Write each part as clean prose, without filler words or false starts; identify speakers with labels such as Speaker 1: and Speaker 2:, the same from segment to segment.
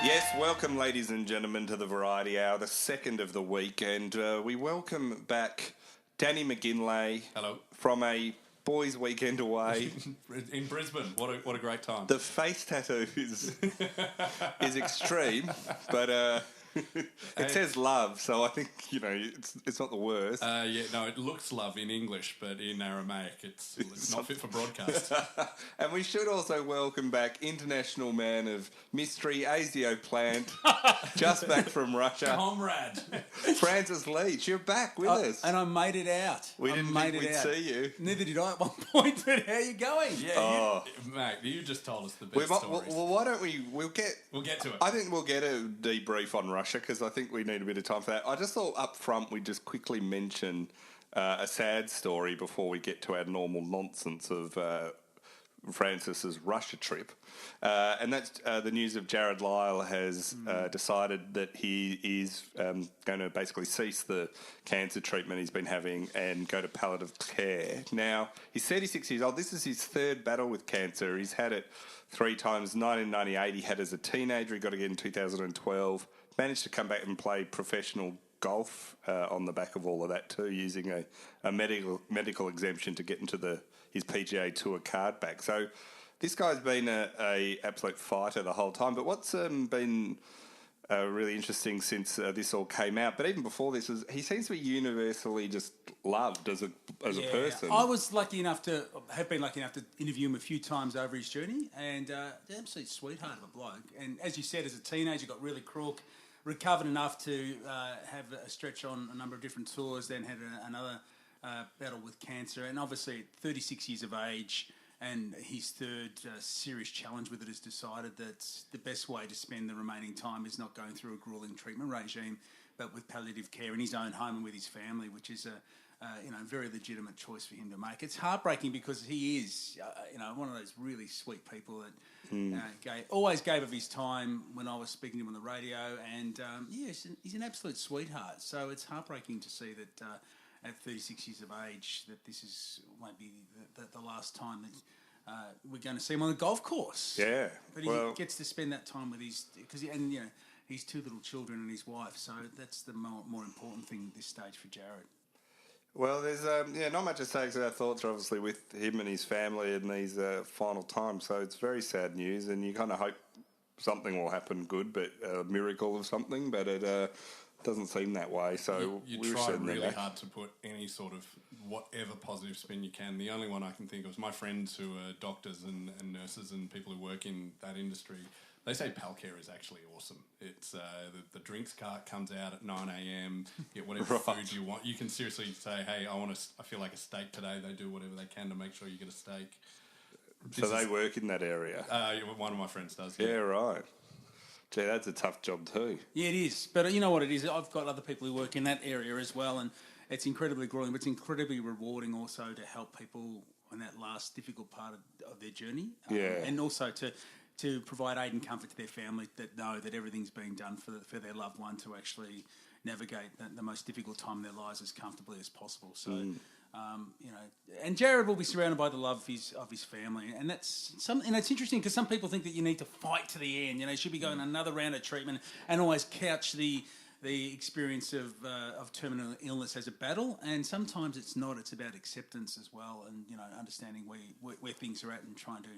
Speaker 1: Yes, welcome, ladies and gentlemen, to the Variety Hour, the second of the week, and we welcome back Danny McGinlay.
Speaker 2: Hello.
Speaker 1: From a boys' weekend away
Speaker 2: in Brisbane. What a great time.
Speaker 1: The face tattoo is extreme, but it says love, so I think it's not the worst.
Speaker 2: It looks love in English, but in Aramaic, it's not fit for broadcast.
Speaker 1: And we should also welcome back international man of mystery, Asio Plant, just back from Russia,
Speaker 2: comrade
Speaker 1: Francis Leach. You're back with us,
Speaker 3: and I made it out.
Speaker 1: We didn't think we'd see you.
Speaker 3: Neither did I at one point. But how are you going?
Speaker 2: Yeah, mate, you just told us the best stories.
Speaker 1: Well, why don't we? We'll get
Speaker 2: to it.
Speaker 1: I think we'll get a debrief on Russia because I think we need a bit of time for that. I just thought up front we'd just quickly mention a sad story before we get to our normal nonsense of Francis's Russia trip, and that's the news of Jared Lyle has decided that he is going to basically cease the cancer treatment he's been having and go to palliative care. Now, he's 36 years old. This is his third battle with cancer. He's had it 3 times. 1998 he had as a teenager. He got it again in 2012. Managed to come back and play professional golf on the back of all of that too, using a medical exemption to get into his PGA Tour card back. So this guy's been a absolute fighter the whole time. But what's been really interesting since this all came out, but even before this, is he seems to be universally just loved as a person.
Speaker 3: I was have been lucky enough to interview him a few times over his journey, and an absolute sweetheart of a bloke. And as you said, as a teenager, got really crook. Recovered enough to have a stretch on a number of different tours, then had another battle with cancer, and obviously at 36 years of age and his third serious challenge with it, has decided that the best way to spend the remaining time is not going through a gruelling treatment regime, but with palliative care in his own home and with his family, which is a very legitimate choice for him to make. It's heartbreaking because he is, one of those really sweet people that always gave of his time when I was speaking to him on the radio, and he's an absolute sweetheart. So it's heartbreaking to see that at 36 years of age that this is maybe the last time that we're going to see him on the golf course.
Speaker 1: Yeah,
Speaker 3: but he gets to spend that time with his his 2 little children and his wife. So that's the more important thing at this stage for Jared.
Speaker 1: Well, there's not much to say because our thoughts are obviously with him and his family in these final times. So it's very sad news, and you kind of hope something will happen good, but a miracle of something. But it doesn't seem that way. So
Speaker 2: you try really hard to put any sort of whatever positive spin you can. The only one I can think of is my friends who are doctors and nurses and people who work in that industry. They say Palcare is actually awesome. It's the drinks cart comes out at 9 a.m. Get whatever food you want. You can seriously say, "Hey, I feel like a steak today." They do whatever they can to make sure you get a steak.
Speaker 1: So they work in that area.
Speaker 2: One of my friends does.
Speaker 1: Yeah, right. Gee, that's a tough job too.
Speaker 3: Yeah, it is. But you know what it is? I've got other people who work in that area as well, and it's incredibly grueling, but it's incredibly rewarding also to help people on that last difficult part of their journey. And also to provide aid and comfort to their family that know that everything's being done for their loved one to actually navigate the most difficult time in their lives as comfortably as possible. So, and Jared will be surrounded by the love of his family, and that's something. And it's interesting because some people think that you need to fight to the end. You should be going another round of treatment and always couch the experience of terminal illness as a battle, and sometimes it's not. It's about acceptance as well, and understanding where things are at and trying to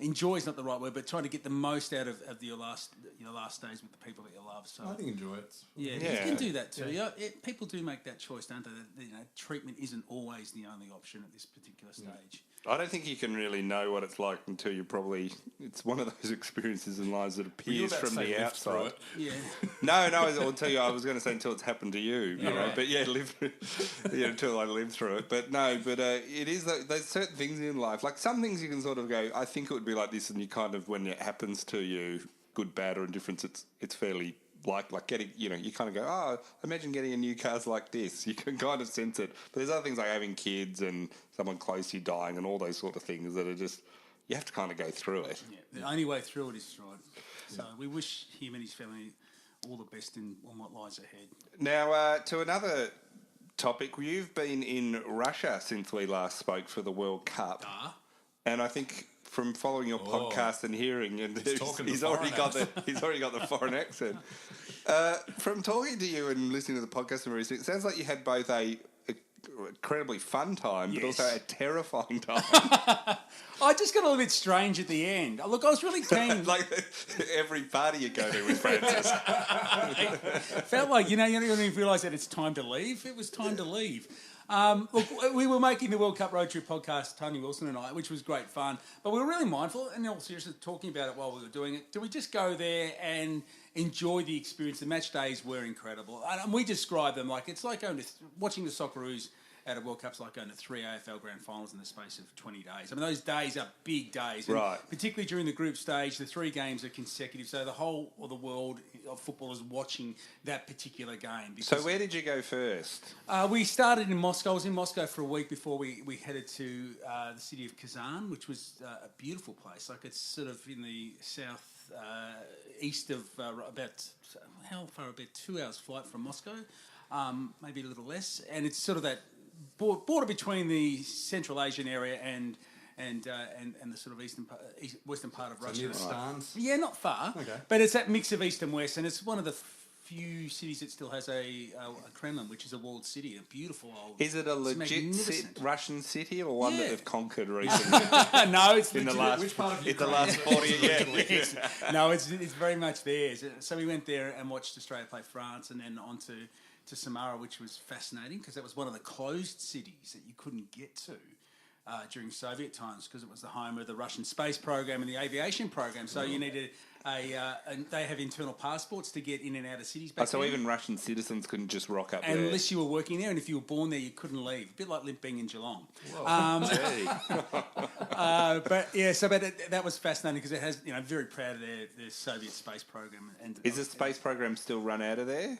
Speaker 3: enjoy is not the right word, but trying to get the most out of your last days with the people that you love. So
Speaker 2: I think enjoy it.
Speaker 3: Yeah, you can do that too. Yeah, people do make that choice, don't they? Treatment isn't always the only option at this particular stage.
Speaker 1: I don't think you can really know what it's like until it's one of those experiences in lives that appears from the outside.
Speaker 3: Yeah.
Speaker 1: No, I'll tell you, I was going to say until it's happened to you,
Speaker 2: right.
Speaker 1: But until I lived through it. But no, it is, there's certain things in life, like some things you can sort of go, I think it would be like this, and you kind of, when it happens to you, good, bad or indifference, it's fairly like getting, you kind of go, imagine getting a new car's like this. You can kind of sense it. But there's other things like having kids and someone close to you dying and all those sort of things that are just, you have to kind of go through it.
Speaker 3: Yeah, the only way through it is through it. So we wish him and his family all the best on what lies ahead.
Speaker 1: Now, to another topic, you've been in Russia since we last spoke for the World Cup. And I think from following your podcast and hearing, and he's already got the foreign accent. From talking to you and listening to the podcast and everything, it sounds like you had both a incredibly fun time, but also a terrifying time.
Speaker 3: I just got a little bit strange at the end. Look, I was really keen.
Speaker 1: Like every party you go to with Francis.
Speaker 3: Felt like, you don't even realise that it's time to leave. It was time to leave. Look, we were making the World Cup Road Trip podcast, Tony Wilson and I, which was great fun. But we were really mindful, and in all seriousness, talking about it while we were doing it. Do we just go there and enjoy the experience? The match days were incredible. And we describe them like it's like going to watching the Socceroos at a World Cup's like going to 3 AFL Grand Finals in the space of 20 days. I mean, those days are big days.
Speaker 1: Right.
Speaker 3: Particularly during the group stage, the 3 games are consecutive. So the whole of the world of football is watching that particular game.
Speaker 1: So where did you go first?
Speaker 3: We started in Moscow. I was in Moscow for a week before we headed to the city of Kazan, which was a beautiful place. Like it's sort of in the south east of about 2 hours flight from Moscow, maybe a little less. And it's sort of that border between the Central Asian area and the sort of western part of Russia.
Speaker 2: Near the Stans?
Speaker 3: Yeah, not far.
Speaker 2: Okay.
Speaker 3: But it's that mix of east and west, and it's one of the few cities that still has a Kremlin, which is a walled city, a beautiful old.
Speaker 1: Is it a legit Russian city or one that they've conquered recently?
Speaker 3: No, it's
Speaker 1: in
Speaker 3: legit.
Speaker 1: the last.
Speaker 2: Which part of
Speaker 1: in the last 40 years?
Speaker 3: Yes. No, it's very much theirs. So we went there and watched Australia play France, and then on to Samara, which was fascinating because that was one of the closed cities that you couldn't get to during Soviet times because it was the home of the Russian space program and the aviation program. So you needed and they have internal passports to get in and out of cities back
Speaker 1: So
Speaker 3: then.
Speaker 1: even Russian citizens couldn't just rock up there?
Speaker 3: Unless you were working there, and if you were born there, you couldn't leave. A bit like being in Geelong. But yeah, that was fascinating because it has, very proud of their Soviet space program. And
Speaker 1: is the space program still run out of there?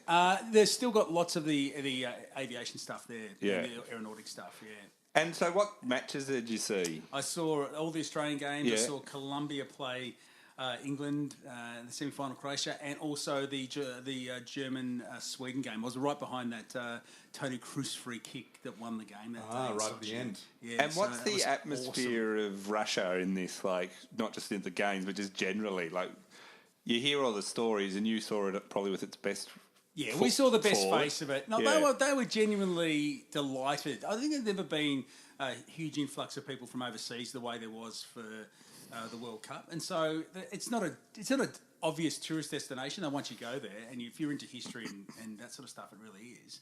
Speaker 3: They've still got lots of the aviation stuff there,
Speaker 1: Yeah.
Speaker 3: the aeronautic stuff, yeah.
Speaker 1: And so what matches did you see?
Speaker 3: I saw all the Australian games.
Speaker 1: Yeah.
Speaker 3: I saw Colombia play England in the semi-final, Croatia, and also the German Sweden game. I was right behind that Tony Kroos free kick that won the game that day.
Speaker 2: Right at the end.
Speaker 3: Yeah,
Speaker 1: And what's the atmosphere of Russia in this, like, not just in the games, but just generally? Like, you hear all the stories, and you saw it probably with its best.
Speaker 3: Yeah, we saw the best face of it. No,
Speaker 1: Yeah.
Speaker 3: they were genuinely delighted. I think there's never been a huge influx of people from overseas the way there was for the World Cup, and so it's not an obvious tourist destination. And once you go there, and if you're into history and that sort of stuff, it really is.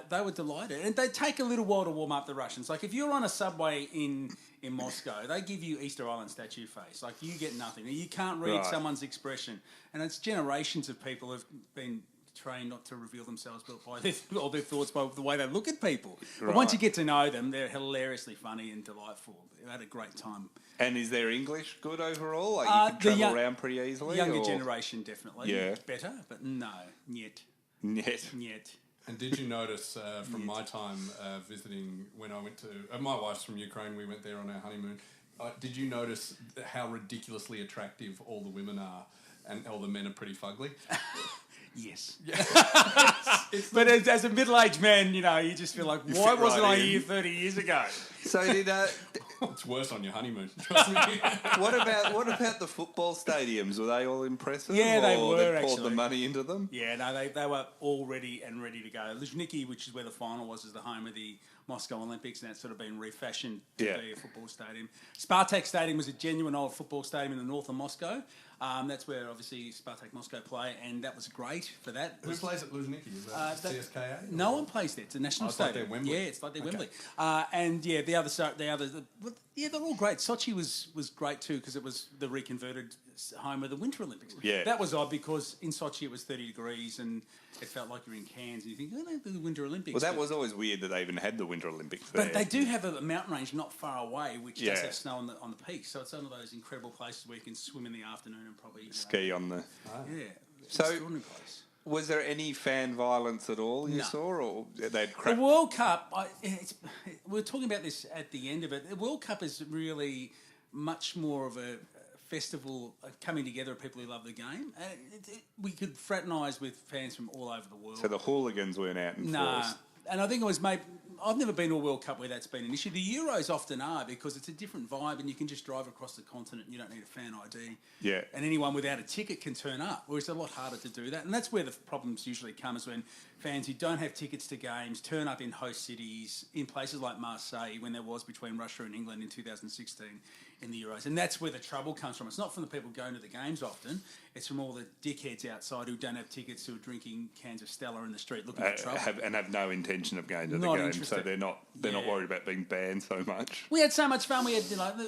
Speaker 3: They were delighted, and they take a little while to warm up the Russians. Like if you're on a subway in Moscow, they give you Easter Island statue face. Like you get nothing. You can't read someone's expression, and it's generations of people have been trained not to reveal themselves by all their thoughts by the way they look at people. But once you get to know them, they're hilariously funny and delightful. We had a great time.
Speaker 1: And is their English good overall? Like you can travel around pretty easily?
Speaker 3: Younger generation, definitely.
Speaker 1: Yeah.
Speaker 3: Better, but no, yet.
Speaker 2: And did you notice from my time visiting when I went to... my wife's from Ukraine. We went there on our honeymoon. Did you notice how ridiculously attractive all the women are and all the men are pretty fugly?
Speaker 3: Yes. But as a middle-aged man, you just feel like, why wasn't I here 30 years ago?
Speaker 1: So did...
Speaker 2: It's worse on your honeymoon, trust me.
Speaker 1: What about the football stadiums? Were they all impressive?
Speaker 3: Yeah, they
Speaker 1: or
Speaker 3: were,
Speaker 1: they poured
Speaker 3: actually.
Speaker 1: the money into them?
Speaker 3: Yeah, no, they were all ready to go. Luzhniki, which is where the final was, is the home of the Moscow Olympics, and that's sort of been refashioned to be a football stadium. Spartak Stadium was a genuine old football stadium in the north of Moscow. That's where, obviously, Spartak Moscow play, and that was great for that.
Speaker 2: Who plays at Luzhniki? Is that CSKA?
Speaker 3: No one plays there. It's a national stadium.
Speaker 2: Like their Wembley.
Speaker 3: Yeah, it's like their Wembley. And, they're all great. Sochi was great, too, because it was the reconverted home of the Winter Olympics.
Speaker 1: Yeah.
Speaker 3: That was odd because in Sochi it was 30 degrees and it felt like you're in Cairns, and you think, the Winter Olympics.
Speaker 1: Well, that was always weird that they even had the Winter Olympics there.
Speaker 3: But they do have a mountain range not far away, which does have snow on the peaks. So it's one of those incredible places where you can swim in the afternoon and probably
Speaker 1: ski on the.
Speaker 3: Yeah.
Speaker 1: So,
Speaker 3: extraordinary place.
Speaker 1: Was there any fan violence at all you saw, or they'd crap?
Speaker 3: The World Cup. We were talking about this at the end of it. The World Cup is really much more of a festival coming together of people who love the game. We could fraternise with fans from all over the world.
Speaker 1: So the hooligans weren't out in force.
Speaker 3: And I think it was I've never been to a World Cup where that's been an issue. The Euros often are because it's a different vibe and you can just drive across the continent and you don't need a fan ID.
Speaker 1: Yeah.
Speaker 3: And anyone without a ticket can turn up, whereas it's a lot harder to do that. And that's where the problems usually come, is when fans who don't have tickets to games turn up in host cities, in places like Marseille, when there was between Russia and England in 2016 in the Euros. And that's where the trouble comes from. It's not from the people going to the games often. It's from all the dickheads outside who don't have tickets, who are drinking cans of Stella in the street looking for trouble.
Speaker 1: Have no intention of going to the
Speaker 3: Not
Speaker 1: game,
Speaker 3: interested.
Speaker 1: so they're not worried about being banned so much.
Speaker 3: We had so much fun. We had,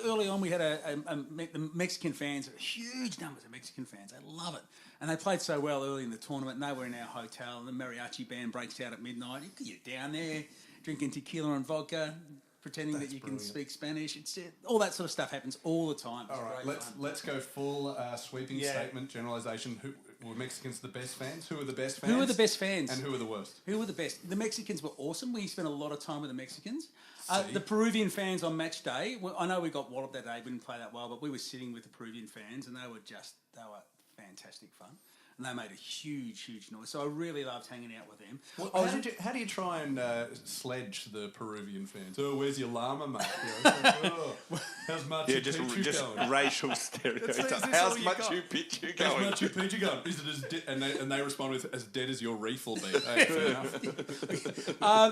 Speaker 3: early on, we had the Mexican fans, huge numbers of Mexican fans. They love it. And they played so well early in the tournament, and they were in our hotel, and the mariachi band breaks out at midnight. You're down there drinking tequila and vodka, pretending that you can speak Spanish. It's all that sort of stuff happens all the time. It's
Speaker 2: All right, let's go full sweeping statement, generalisation. Were Mexicans the best fans? Who are the best fans?
Speaker 3: Who are the best fans?
Speaker 2: And who are the worst?
Speaker 3: Who were the best? The Mexicans were awesome. We spent a lot of time with the Mexicans. The Peruvian fans on match day, I know we got walloped that day, we didn't play that well, but we were sitting with the Peruvian fans and they were fantastic fun. And they made a huge, huge noise. So I really loved hanging out with them.
Speaker 2: Well, how do you try and sledge the Peruvian fans? Oh, where's your llama, mate? How's Machu Picchu
Speaker 1: just
Speaker 2: going?
Speaker 1: racial stereotypes.
Speaker 2: How's
Speaker 1: Machu Picchu going?
Speaker 2: How's Machu Picchu going? Is it as and they respond with, as dead as your reef will be. Hey, fair enough.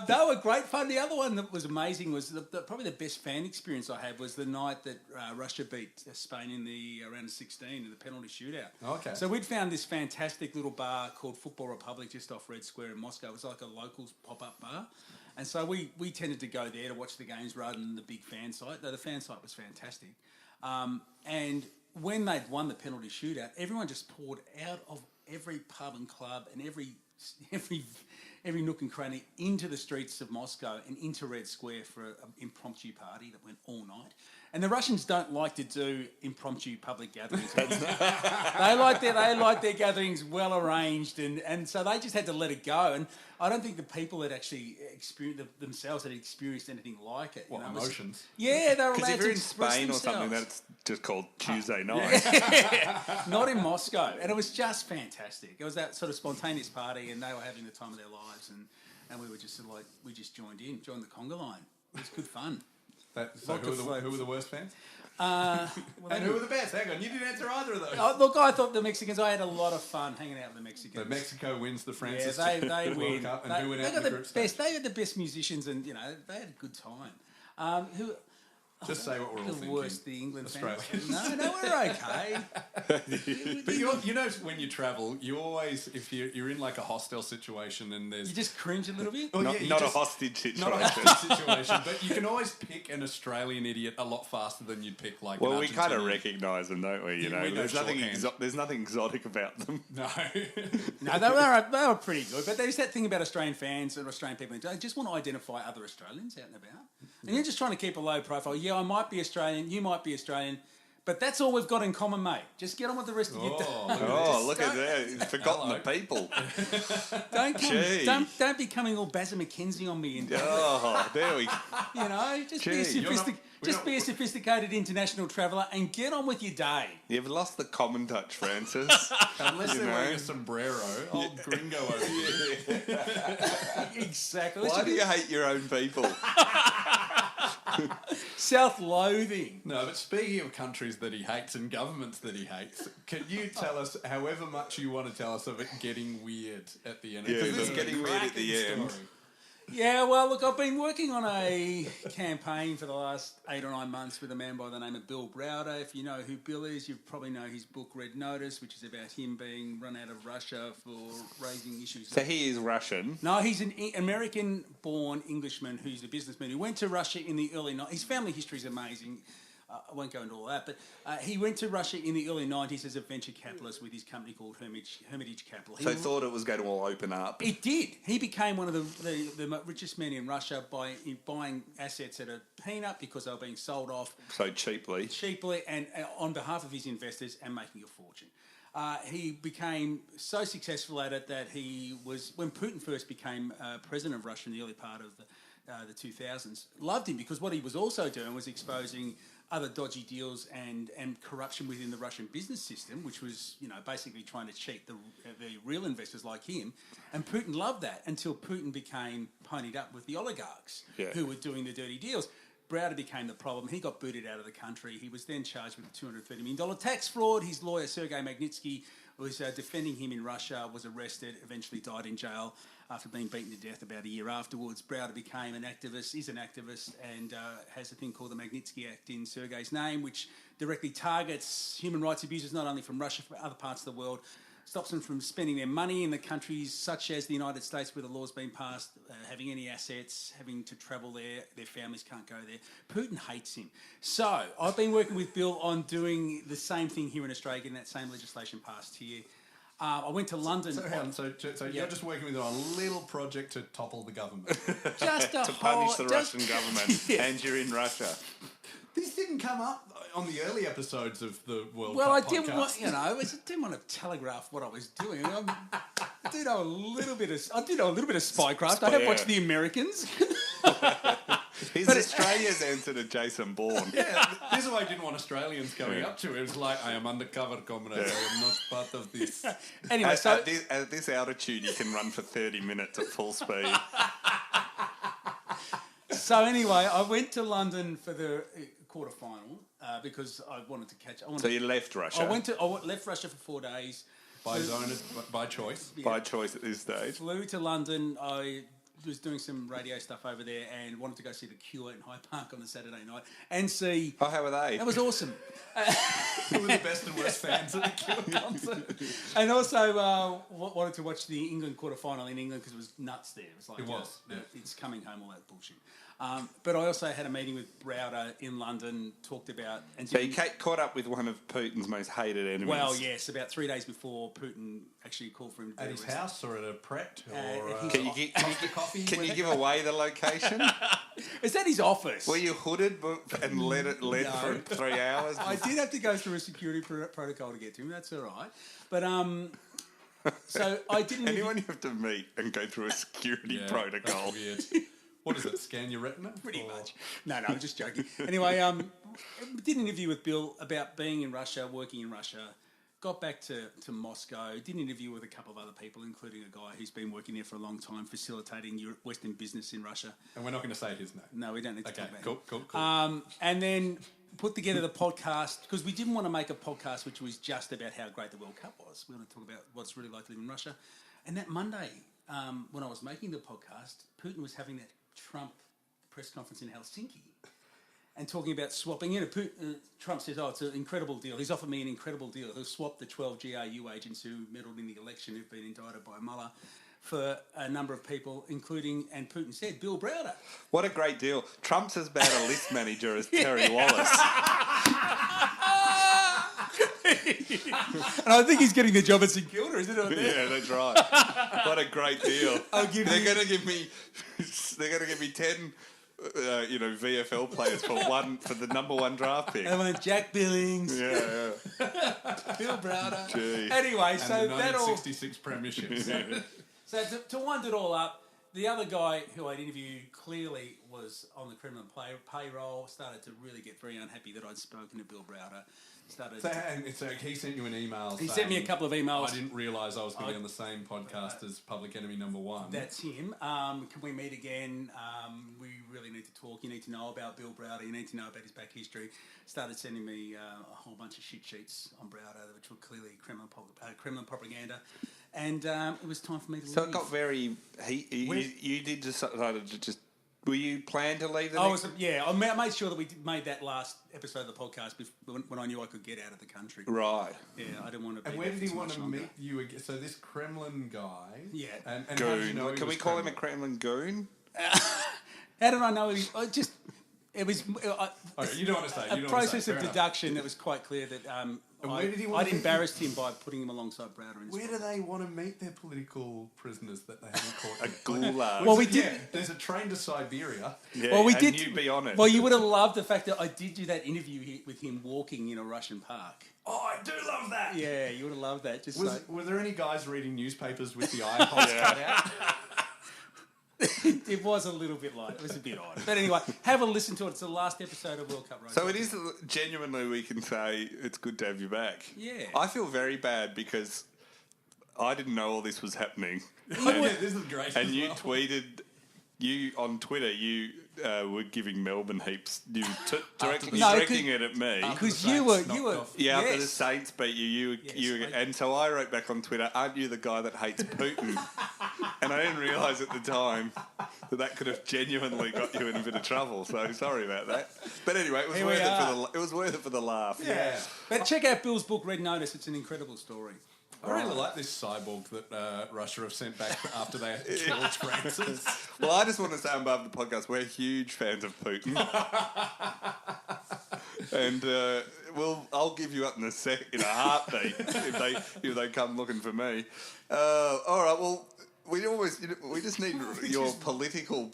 Speaker 3: They were great fun. The other one that was amazing was probably the best fan experience I had was the night that Russia beat Spain in the round of 16 in the penalty shootout.
Speaker 2: Okay.
Speaker 3: So we'd found this fantastic little bar called Football Republic just off Red Square in Moscow. It was like a locals pop-up bar. And so we tended to go there to watch the games rather than the big fan site, though the fan site was fantastic. And when they'd won the penalty shootout, everyone just poured out of every pub and club and every nook and cranny into the streets of Moscow and into Red Square for an impromptu party that went all night. And the Russians don't like to do impromptu public gatherings. They like their gatherings well arranged, and so they just had to let it go. And I don't think the people that actually themselves had experienced anything like it.
Speaker 2: What, emotions?
Speaker 3: Yeah, they were allowed
Speaker 1: Because if
Speaker 3: to
Speaker 1: you're in
Speaker 3: express
Speaker 1: Spain or
Speaker 3: themselves.
Speaker 1: something, that's just called Tuesday night.
Speaker 3: Not in Moscow. And it was just fantastic. It was that sort of spontaneous party, and they were having the time of their lives, and we were just sort of we just joined the conga line. It was good fun.
Speaker 2: So who were the worst fans?
Speaker 3: And
Speaker 2: who were the best? Hang on, you didn't answer either of those.
Speaker 3: Look, I thought the Mexicans. I had a lot of fun hanging out with the Mexicans.
Speaker 2: So Mexico wins the Francis
Speaker 3: they
Speaker 2: World
Speaker 3: win.
Speaker 2: Cup, and who went out in the group
Speaker 3: best.
Speaker 2: stage?
Speaker 3: They had the best musicians, and they had a good time.
Speaker 2: Just say what we're all
Speaker 3: the
Speaker 2: thinking.
Speaker 3: Worst, the England
Speaker 2: Australians.
Speaker 3: fans. No, we're okay.
Speaker 2: But you know, when you travel, you always, if you're in like a hostel situation and there's...
Speaker 3: You just cringe a little bit?
Speaker 2: Well,
Speaker 1: Not a hostage situation.
Speaker 2: Not a hostage situation, but you can always pick an Australian idiot a lot faster than you'd pick like an
Speaker 1: Well, we kind of
Speaker 2: Argentinian.
Speaker 1: recognise them, don't we? You know,
Speaker 2: we know
Speaker 1: there's nothing exotic about them.
Speaker 2: No.
Speaker 3: No, they were pretty good. But there's that thing about Australian fans and Australian people. They just want to identify other Australians out and about. And you're just trying to keep a low profile. Yeah, I might be Australian, you might be Australian, but that's all we've got in common, mate. Just get on with the rest of your day.
Speaker 1: Look at that. He's forgotten the people.
Speaker 3: Don't be coming all Bazza McKenzie on me.
Speaker 1: There we go.
Speaker 3: Just be a sophisticated international traveller and get on with your day.
Speaker 1: You've lost the common touch, Francis.
Speaker 2: Unless they're wearing a sombrero, old gringo over here.
Speaker 3: Exactly.
Speaker 1: Why do you hate your own people?
Speaker 3: Self-loathing.
Speaker 2: No, but speaking of countries that he hates and governments that he hates, can you tell us, however much you want to tell us of it getting weird at the end?
Speaker 1: Yeah,
Speaker 2: Because
Speaker 1: it's getting weird at the end.
Speaker 3: Yeah, well, look, I've been working on a campaign for the last 8 or 9 months with a man by the name of Bill Browder. If you know who Bill is, you probably know his book Red Notice, which is about him being run out of Russia for raising issues.
Speaker 1: So he is Russian.
Speaker 3: No, he's an American-born Englishman who's a businessman who went to Russia in the early 90s. His family history is amazing. I won't go into all that, but he went to Russia in the early 90s as a venture capitalist with his company called Hermitage Capital.
Speaker 1: So he thought it was going to all open up.
Speaker 3: It did. He became one of the richest men in Russia by buying assets at a peanut because they were being sold off
Speaker 1: So cheaply
Speaker 3: and on behalf of his investors and making a fortune. He became so successful at it that he was, when Putin first became president of Russia in the early part of the 2000s, loved him because what he was also doing was exposing other dodgy deals and corruption within the Russian business system, which was, basically trying to cheat the real investors like him. And Putin loved that until Putin became ponied up with the oligarchs who were doing the dirty deals. Browder became the problem. He got booted out of the country. He was then charged with a $230 million tax fraud. His lawyer, Sergei Magnitsky, was defending him in Russia, was arrested, eventually died in jail after being beaten to death about a year afterwards. Browder became an activist, is an activist, and has a thing called the Magnitsky Act in Sergei's name, which directly targets human rights abusers not only from Russia, but other parts of the world, stops them from spending their money in the countries such as the United States where the law's been passed, having any assets, having to travel there, their families can't go there. Putin hates him. So I've been working with Bill on doing the same thing here in Australia, getting that same legislation passed here. I went to London.
Speaker 2: So you're just working with him on a little project to topple the government.
Speaker 3: Just
Speaker 1: to punish the Russian government, and you're in Russia.
Speaker 2: This didn't come up on the early episodes of the World
Speaker 3: Well,
Speaker 2: Cup
Speaker 3: I didn't
Speaker 2: podcast.
Speaker 3: want, didn't want to telegraph what I was doing. I do know a little bit of spycraft. I have watched The Americans.
Speaker 1: He's Australia's answer to Jason Bourne.
Speaker 2: Yeah, this is why I didn't want Australians going up to it. It was like, I am undercover, comrade. I am not part of this.
Speaker 3: Anyway,
Speaker 1: at this altitude, you can run for 30 minutes at full speed.
Speaker 3: So anyway, I went to London for the quarterfinal because I wanted to catch.
Speaker 1: So you left Russia?
Speaker 3: I left Russia for 4 days.
Speaker 2: By choice.
Speaker 3: Yeah.
Speaker 1: By choice at this stage.
Speaker 3: Flew to London. I was doing some radio stuff over there and wanted to go see The Cure in Hyde Park on the Saturday night and see.
Speaker 1: Oh, how were they?
Speaker 3: That was awesome.
Speaker 2: Who were the best and worst fans of The Cure concert?
Speaker 3: And also wanted to watch the England quarterfinal in England because it was nuts there. It was like it's coming home, all that bullshit. But I also had a meeting with Browder in London, talked about...
Speaker 1: So you caught up with one of Putin's most hated enemies.
Speaker 3: Well, yes, about 3 days before Putin actually called for him to
Speaker 2: at his house or at a Pret? Or
Speaker 1: Can you give away the location?
Speaker 3: Is that his office?
Speaker 1: Were you hooded and led for 3 hours?
Speaker 3: I did have to go through a security protocol to get to him. That's all right. But so I didn't...
Speaker 1: Anyone you have to meet and go through a security protocol.
Speaker 2: That's weird. What is it, scan your retina?
Speaker 3: Pretty much. No, I'm just joking. Anyway, did an interview with Bill about being in Russia, working in Russia, got back to Moscow, did an interview with a couple of other people, including a guy who's been working there for a long time, facilitating Western business in Russia.
Speaker 2: And we're not going to say his name.
Speaker 3: No, we don't need to talk about him.
Speaker 2: Cool.
Speaker 3: And then put together the podcast, because we didn't want to make a podcast which was just about how great the World Cup was. We want to talk about what it's really like to live in Russia. And that Monday, when I was making the podcast, Putin was having that Trump press conference in Helsinki and talking about swapping. Trump says, it's an incredible deal. He's offered me an incredible deal. He'll swap the 12 GRU agents who meddled in the election who've been indicted by Mueller for a number of people, including, and Putin said, Bill Browder.
Speaker 1: What a great deal. Trump's as bad a list manager as Terry Wallace.
Speaker 3: And I think he's getting the job at St Kilda, isn't it?
Speaker 1: Yeah, that's right. What a great deal. They're going to give me 10 VFL players for the number one draft pick.
Speaker 3: I want Jack Billings.
Speaker 1: Yeah.
Speaker 3: Bill Browder.
Speaker 1: Gee.
Speaker 3: Anyway,
Speaker 2: and
Speaker 3: so
Speaker 2: the
Speaker 3: that all...
Speaker 2: 1966 premierships.
Speaker 1: Yeah.
Speaker 3: So to wind it all up, the other guy who I'd interviewed clearly was on the Kremlin payroll, started to really get very unhappy that I'd spoken to Bill Browder.
Speaker 2: So he sent you an email.
Speaker 3: He sent me a couple of emails.
Speaker 2: I didn't realise I was going to be on the same podcast as Public Enemy number 1.
Speaker 3: That's him. Can we meet again? We really need to talk. You need to know about Bill Browder. You need to know about his back history. Started sending me a whole bunch of shit sheets on Browder, which were clearly Kremlin propaganda. And it was time for me to leave.
Speaker 1: So it got very... You did decided to just... Were you planning to leave
Speaker 3: I made sure that we made that last episode of the podcast when I knew I could get out of the country.
Speaker 1: Right.
Speaker 3: Yeah, I didn't want to be.
Speaker 2: And where did he want to meet you again? So this Kremlin guy...
Speaker 3: Yeah.
Speaker 2: And
Speaker 1: goon.
Speaker 2: how did you know
Speaker 1: Can we call him a Kremlin goon?
Speaker 3: How did I know he... It was
Speaker 2: you don't want to say.
Speaker 3: A process of deduction that was quite clear that I'd embarrassed him by putting him alongside Browder.
Speaker 2: Where do they want to meet their political prisoners that they haven't caught?
Speaker 1: A gulag.
Speaker 3: Well, we did.
Speaker 2: Yeah, there's a train to Siberia.
Speaker 1: Yeah,
Speaker 3: well, we
Speaker 1: and
Speaker 3: did.
Speaker 1: You be on it.
Speaker 3: Well, you would have loved the fact that I did do that interview with him walking in a Russian park.
Speaker 2: Oh, I do love that.
Speaker 3: Yeah, you would have loved that.
Speaker 2: Were there any guys reading newspapers with the iPods cut out?
Speaker 3: It was a little bit light. It was a bit odd. But anyway, have a listen to it. It's the last episode of World Cup Road.
Speaker 1: So it is genuinely, we can say it's good to have you back.
Speaker 3: Yeah.
Speaker 1: I feel very bad because I didn't know all this was happening.
Speaker 2: This is great.
Speaker 1: And
Speaker 2: as
Speaker 1: you
Speaker 2: well.
Speaker 1: tweeted, on Twitter, you were giving Melbourne heaps. You directing it at me.
Speaker 3: Because
Speaker 2: the
Speaker 3: you were,
Speaker 2: Saints knocked off.
Speaker 1: Yeah, after the
Speaker 3: yes.
Speaker 1: Saints beat you, and so I wrote back on Twitter, "Aren't you the guy that hates Putin?" And I didn't realise at the time that could have genuinely got you in a bit of trouble. So sorry about that. But anyway, it was worth it for the laugh.
Speaker 3: Yeah. But check out Bill's book, Red Notice. It's an incredible story.
Speaker 2: I really like this cyborg that Russia have sent back after they killed Francis.
Speaker 1: Well, I just want to say on behalf of the podcast, we're huge fans of Putin. And I'll give you up in a heartbeat if they come looking for me. All right, well, we just need your political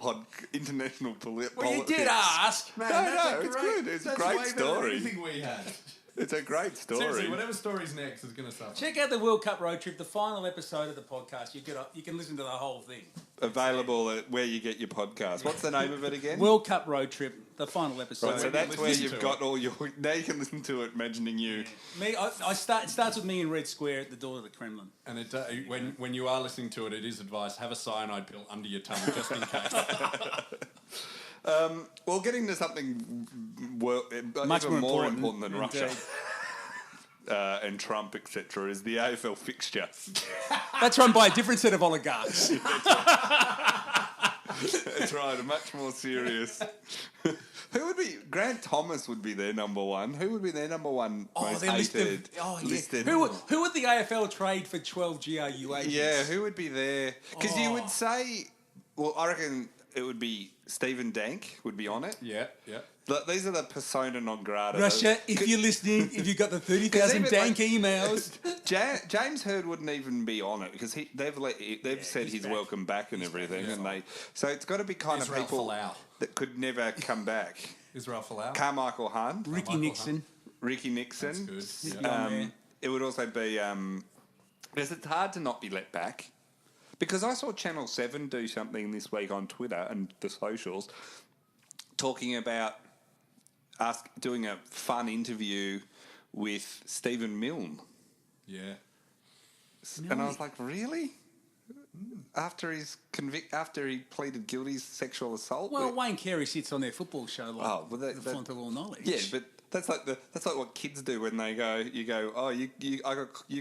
Speaker 1: international politics.
Speaker 3: Well, you did ask.
Speaker 2: Man,
Speaker 1: It's good. It's a great story.
Speaker 2: Anything we had.
Speaker 1: It's a great story.
Speaker 2: Seriously, whatever story's next is going to suffer.
Speaker 3: Check out the World Cup Road Trip, the final episode of the podcast. You can listen to the whole thing.
Speaker 1: Available at where you get your podcast. What's the name of it again?
Speaker 3: World Cup Road Trip, the final episode.
Speaker 1: Right, so that's where
Speaker 2: Listen
Speaker 1: you've
Speaker 2: to
Speaker 1: got all your... Now you can listen to it, imagining you...
Speaker 3: It starts with me in Red Square at the door of the Kremlin.
Speaker 2: And when you are listening to it, it is advised, have a cyanide pill under your tongue just in case.
Speaker 1: Well, getting to something
Speaker 3: Much
Speaker 1: even
Speaker 3: more
Speaker 1: more important than
Speaker 3: indeed.
Speaker 1: Russia and Trump, etc., is the AFL fixture.
Speaker 3: That's run by a different set of oligarchs.
Speaker 1: That's right, a much more serious... Who would be... Grant Thomas would be their number one. Who would be their number one most
Speaker 3: their
Speaker 1: hated?
Speaker 3: listed. Who would the AFL trade for 12 GRU agents?
Speaker 1: Yeah, who would be there? Because you would say... Well, I reckon it would be Stephen Dank would be on it.
Speaker 2: Yeah.
Speaker 1: These are the persona non grata.
Speaker 3: Russia, if you're listening, if you've got the 30,000 dank emails.
Speaker 1: James Hird wouldn't even be on it because they've said he's welcome back and everything, and so it's got to be kind
Speaker 2: Israel
Speaker 1: of people
Speaker 2: Folau.
Speaker 1: that could never come back.
Speaker 2: Israel Folau.
Speaker 1: Carmichael Hunt,
Speaker 3: Ricky Nixon.
Speaker 2: That's good.
Speaker 1: It would also be because it's hard to not be let back. Because I saw Channel 7 do something this week on Twitter and the socials talking about doing a fun interview with Stephen Milne.
Speaker 2: Yeah.
Speaker 1: And I was like, really? After he pleaded guilty to sexual assault?
Speaker 3: Well, Wayne Carey sits on their football show like the font of all knowledge.
Speaker 1: Yeah, but that's like what kids do when they go. You go, oh, you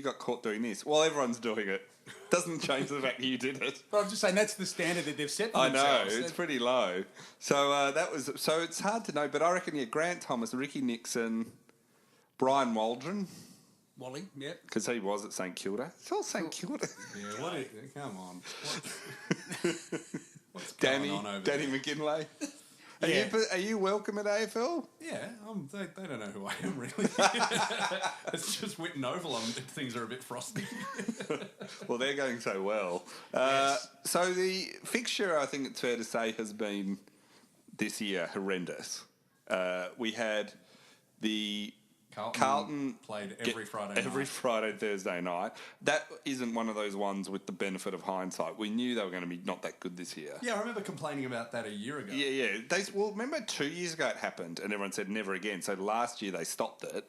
Speaker 1: got caught doing this. Well, everyone's doing it. Doesn't change the fact that you did it.
Speaker 3: But I'm just saying that's the standard that they've set for
Speaker 1: I
Speaker 3: themselves.
Speaker 1: know, it's pretty low. So so it's hard to know, but I reckon Grant Thomas, Ricky Nixon, Brian Waldron.
Speaker 3: Wally, yep.
Speaker 1: Because he was at St Kilda. It's all St Kilda.
Speaker 2: Yeah, come on. What's
Speaker 1: Danny
Speaker 2: going on over there?
Speaker 1: McGinley.
Speaker 3: Yeah.
Speaker 1: Are you welcome at AFL?
Speaker 2: Yeah, they don't know who I am, really. It's just Whitten Oval. Things are a bit frosty.
Speaker 1: Well, they're going so well.
Speaker 2: Yes.
Speaker 1: So the fixture, I think it's fair to say, has been this year horrendous. We had the Carlton
Speaker 2: played every Friday night.
Speaker 1: Every Friday, Thursday night. That isn't one of those ones with the benefit of hindsight. We knew they were going to be not that good this year.
Speaker 2: Yeah, I remember complaining about that a year ago.
Speaker 1: Yeah. Remember 2 years ago it happened and everyone said never again. So last year they stopped it.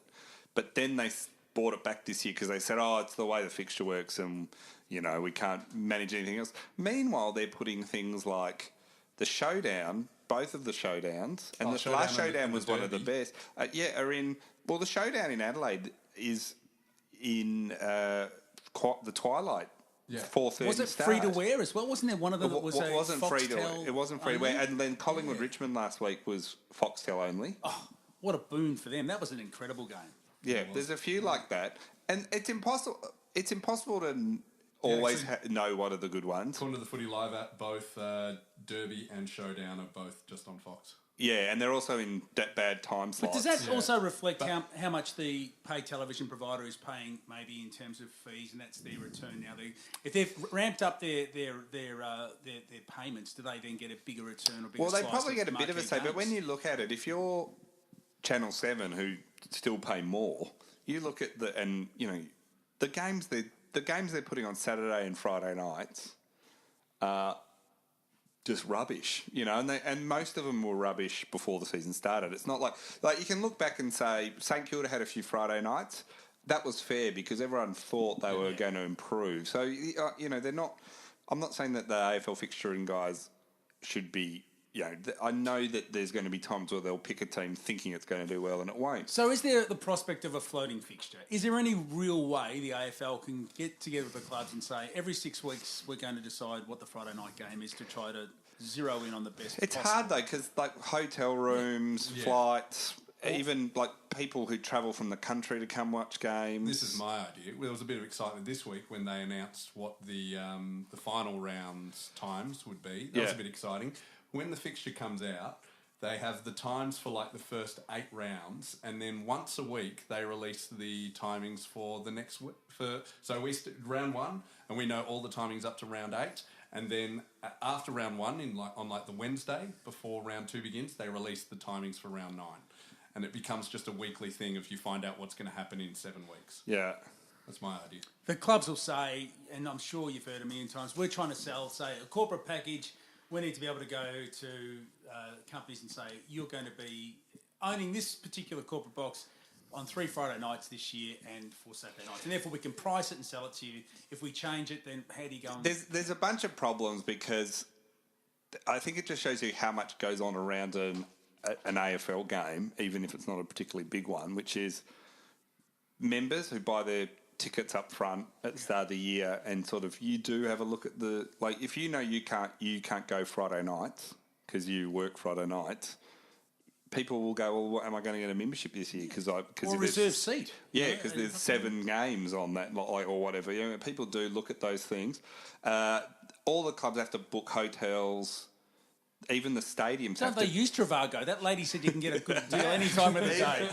Speaker 1: But then they brought it back this year because they said, it's the way the fixture works and, we can't manage anything else. Meanwhile, they're putting things like the showdown, both of the showdowns, and the last showdown was one of the best. Are in... Well, the showdown in Adelaide is in the twilight. Yeah. 4:30
Speaker 3: Was it
Speaker 1: start.
Speaker 3: free to wear as well? Wasn't there one of them that was
Speaker 1: It wasn't free to wear. It wasn't free to wear. And then Collingwood Richmond last week was Foxtel only.
Speaker 3: Oh, what a boon for them! That was an incredible game.
Speaker 1: Yeah, there's a few like that, and it's impossible. It's impossible to always know what are the good ones.
Speaker 2: According to the Footy Live app, both Derby and Showdown are both just on Fox.
Speaker 1: Yeah, and they're also in that bad time slots.
Speaker 3: But does that also reflect how much the paid television provider is paying, maybe in terms of fees, and that's their return now? If they've ramped up their payments, do they then get a bigger return or bigger?
Speaker 1: Well, they probably get a bit of a say, but when you look at it, if you're Channel 7, who still pay more, you look at the games they're putting on Saturday and Friday nights. just rubbish, and most of them were rubbish before the season started. It's not like you can look back and say St Kilda had a few Friday nights. That was fair because everyone thought they were going to improve. So, they're not... I'm not saying that the AFL fixturing guys should be... I know that there's going to be times where they'll pick a team thinking it's going to do well and it won't.
Speaker 3: So is there the prospect of a floating fixture? Is there any real way the AFL can get together with the clubs and say, every 6 weeks we're going to decide what the Friday night game is to try to zero in on the best
Speaker 1: It's
Speaker 3: possible?
Speaker 1: hard, though, because, hotel rooms, flights... Even people who travel from the country to come watch games.
Speaker 2: This is my idea. There was a bit of excitement this week when they announced what the final rounds times would be. That was a bit exciting. When the fixture comes out, they have the times for the first 8 rounds, and then once a week they release the timings for the next week. So we round 1, and we know all the timings up to round 8. And then after round 1, on the Wednesday before round 2 begins, they release the timings for round 9. And it becomes just a weekly thing if you find out what's going to happen in 7 weeks.
Speaker 1: Yeah.
Speaker 2: That's my idea.
Speaker 3: The clubs will say, and I'm sure you've heard a million times, we're trying to sell, say, a corporate package. We need to be able to go to companies and say, you're going to be owning this particular corporate box on 3 Friday nights this year and 4 Saturday nights. And therefore we can price it and sell it to you. If we change it, then how do you go on?
Speaker 1: There's a bunch of problems because I think it just shows you how much goes on around an AFL game, even if it's not a particularly big one, which is members who buy their tickets up front at the start of the year, and sort of you do have a look at the if you can't go Friday nights because you work Friday nights, people will go, well, am I going to get a membership this year?
Speaker 3: Or a reserve seat.
Speaker 1: Yeah, because there's 7 games on that, or whatever. People do look at those things. All the clubs have to book hotels. Even the stadiums
Speaker 3: Don't they use Travago? That lady said you can get a good deal any time of the day.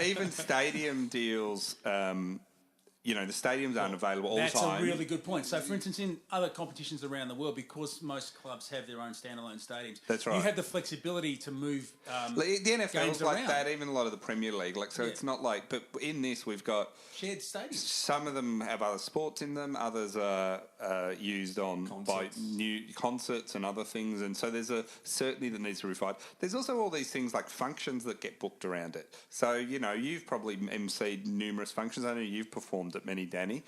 Speaker 1: Even stadium deals, the stadiums aren't available all the time.
Speaker 3: That's a really good point. So, for instance, in other competitions around the world, because most clubs have their own standalone stadiums,
Speaker 1: that's right.
Speaker 3: You have the flexibility to move
Speaker 1: the NFL is like
Speaker 3: around.
Speaker 1: that, even a lot of the Premier League. It's not but in this we've got...
Speaker 3: shared stadiums.
Speaker 1: Some of them have other sports in them, others are used on by new concerts and other things, and so there's a certainty that needs to be refined. There's also all these things like functions that get booked around it. So, you've probably emceed numerous functions. I know you've performed at many, Danny.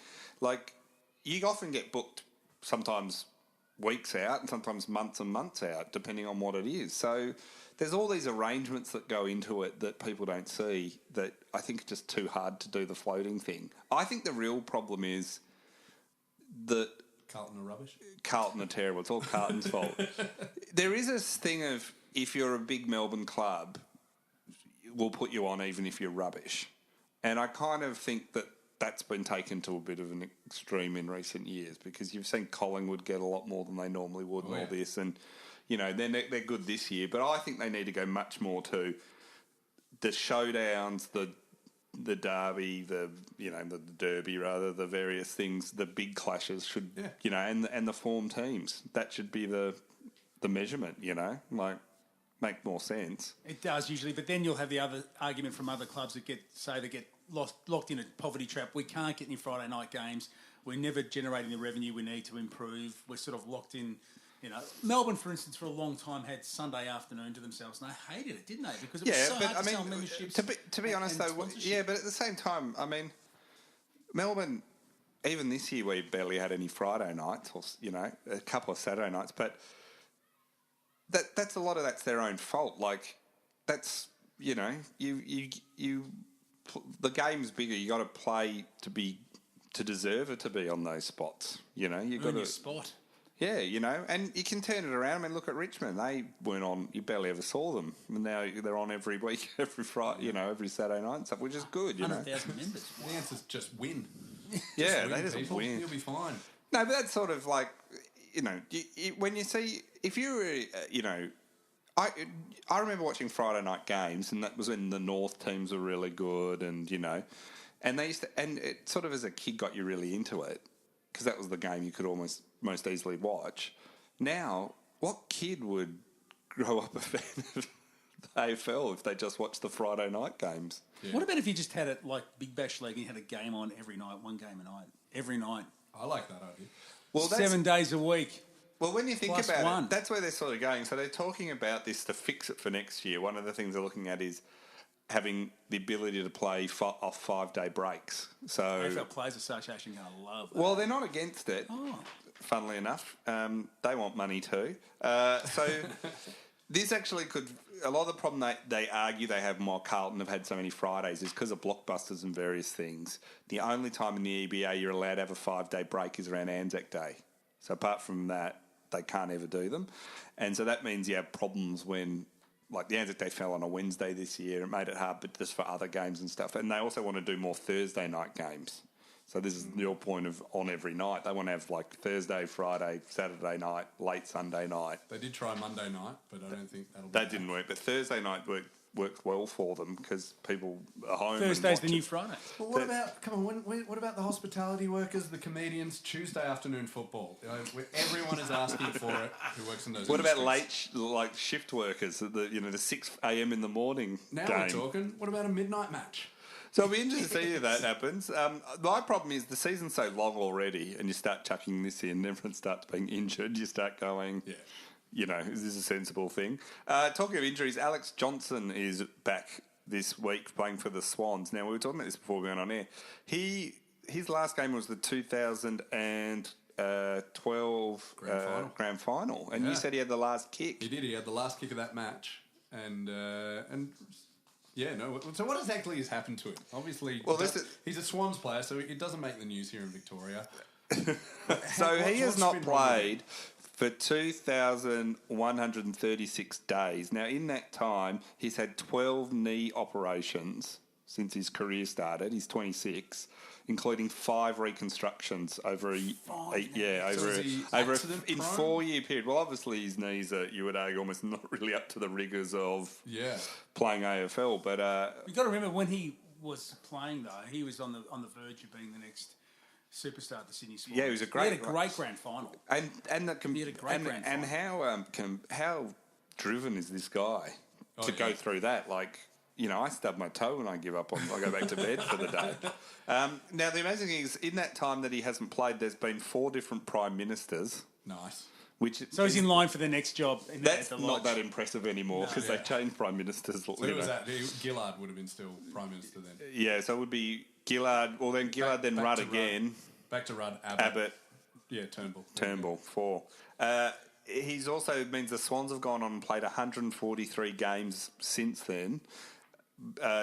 Speaker 1: You often get booked sometimes weeks out and sometimes months and months out, depending on what it is. So there's all these arrangements that go into it that people don't see that I think are just too hard to do the floating thing. I think the real problem is that...
Speaker 2: Carlton are rubbish?
Speaker 1: Carlton are terrible. It's all Carlton's fault. There is this thing of, if you're a big Melbourne club, we'll put you on even if you're rubbish. And I kind of think that that's been taken to a bit of an extreme in recent years, because you've seen Collingwood get a lot more than they normally would and all this. And, they're good this year. But I think they need to go much more to the showdowns, the derby, the derby rather, the various things, the big clashes should, and the form teams. That should be the measurement, make more sense.
Speaker 3: It does usually, but then you'll have the other argument from other clubs that get locked in a poverty trap. We can't get any Friday night games. We're never generating the revenue we need to improve. We're sort of locked in. Melbourne, for instance, for a long time had Sunday afternoon to themselves, and they hated it, didn't they? Because it was so hard to sell memberships.
Speaker 1: To be honest, though, but at the same time, Melbourne, even this year, we barely had any Friday nights, or a couple of Saturday nights, but that's a lot of that's their own fault. That's the game's bigger. You got to play to deserve it to be on those spots. You got
Speaker 3: your spot.
Speaker 1: Yeah, and you can turn it around. Look at Richmond. They weren't on. You barely ever saw them. And now they're on every week, every Friday, every Saturday night and stuff, which is good.
Speaker 3: 100,000 members.
Speaker 2: The answer's just win.
Speaker 1: Yeah, they just win.
Speaker 2: You'll be fine.
Speaker 1: No, but that's sort of when you see, if you were, I remember watching Friday night games, and that was when the North teams were really good, and and they used to, and it sort of as a kid got you really into it, because that was the game you could most easily watch. Now, what kid would grow up a fan of the AFL if they just watched the Friday night games?
Speaker 3: Yeah. What about if you just had it like Big Bash League and you had a game on every night, one game a night, every night?
Speaker 2: I like that idea.
Speaker 1: Well,
Speaker 3: 7 days a week.
Speaker 1: Well, when you think
Speaker 3: Plus
Speaker 1: about
Speaker 3: one.
Speaker 1: it, that's where they're sort of going. So they're talking about this to fix it for next year. One of the things they're looking at is having the ability to play off 5-day breaks. So
Speaker 3: AFL Players Association going to love that.
Speaker 1: Well, they're not against it, funnily enough. They want money too. So this actually could... A lot of the problem they argue they have, more Carlton have had so many Fridays, is because of blockbusters and various things. The only time in the EBA you're allowed to have a 5-day break is around Anzac Day. So apart from that, they can't ever do them. And so that means you have problems when... Like the Anzac Day fell on a Wednesday this year. It made it hard, but just for other games and stuff. And they also want to do more Thursday night games. So this is your point of on every night. They want to have like Thursday, Friday, Saturday night, late Sunday night.
Speaker 2: They did try Monday night, but I don't think that'll.
Speaker 1: That didn't work. But Thursday night worked well for them because people are home.
Speaker 3: Thursday's the new Friday.
Speaker 2: Well, what about? Come on, what about the hospitality workers, the comedians? Tuesday afternoon football. You know, everyone is asking for it. Who works in those?
Speaker 1: What about late shift workers? The 6 a.m. in the morning.
Speaker 2: Now
Speaker 1: game?
Speaker 2: we're talking. What about a midnight match?
Speaker 1: So it'll be interesting to see if that happens. My problem is the season's so long already, and you start chucking this in, everyone starts being injured. You start going, is this a sensible thing? Talking of injuries, Alex Johnson is back this week playing for the Swans. Now, we were talking about this before we went on air. His last game was the 2012 grand final, and you said he had the last kick.
Speaker 2: He did. He had the last kick of that match, and. Yeah, no. So what exactly has happened to him? Obviously, he's a Swans player, so it doesn't make the news here in Victoria.
Speaker 1: He has not played for 2,136 days. Now, in that time, he's had 12 knee operations since his career started. He's 26, including 5 reconstructions over a 4-year period. Well, obviously his knees are, you would argue, almost not really up to the rigours of playing AFL. But
Speaker 3: you've got to remember when he was playing though, he was on the verge of being the next superstar at the Sydney Swans.
Speaker 1: Yeah, he was a great.
Speaker 3: He had a great grand final.
Speaker 1: He had a great grand final. And how driven is this guy to go through that? Like, I stub my toe when I give up on. I go back to bed for the day. Now, the amazing thing is, in that time that he hasn't played, there's been 4 different prime ministers.
Speaker 2: Nice.
Speaker 3: So he's in line for the next job.
Speaker 1: That's not that impressive anymore because they've changed prime ministers.
Speaker 2: So who was that? Gillard would have been still prime minister then.
Speaker 1: Yeah, so it would be Gillard. Well, then Gillard, then Rudd again.
Speaker 2: Back to Rudd. Abbott. Yeah, Turnbull.
Speaker 1: 4. He's also means the Swans have gone on and played 143 games since then.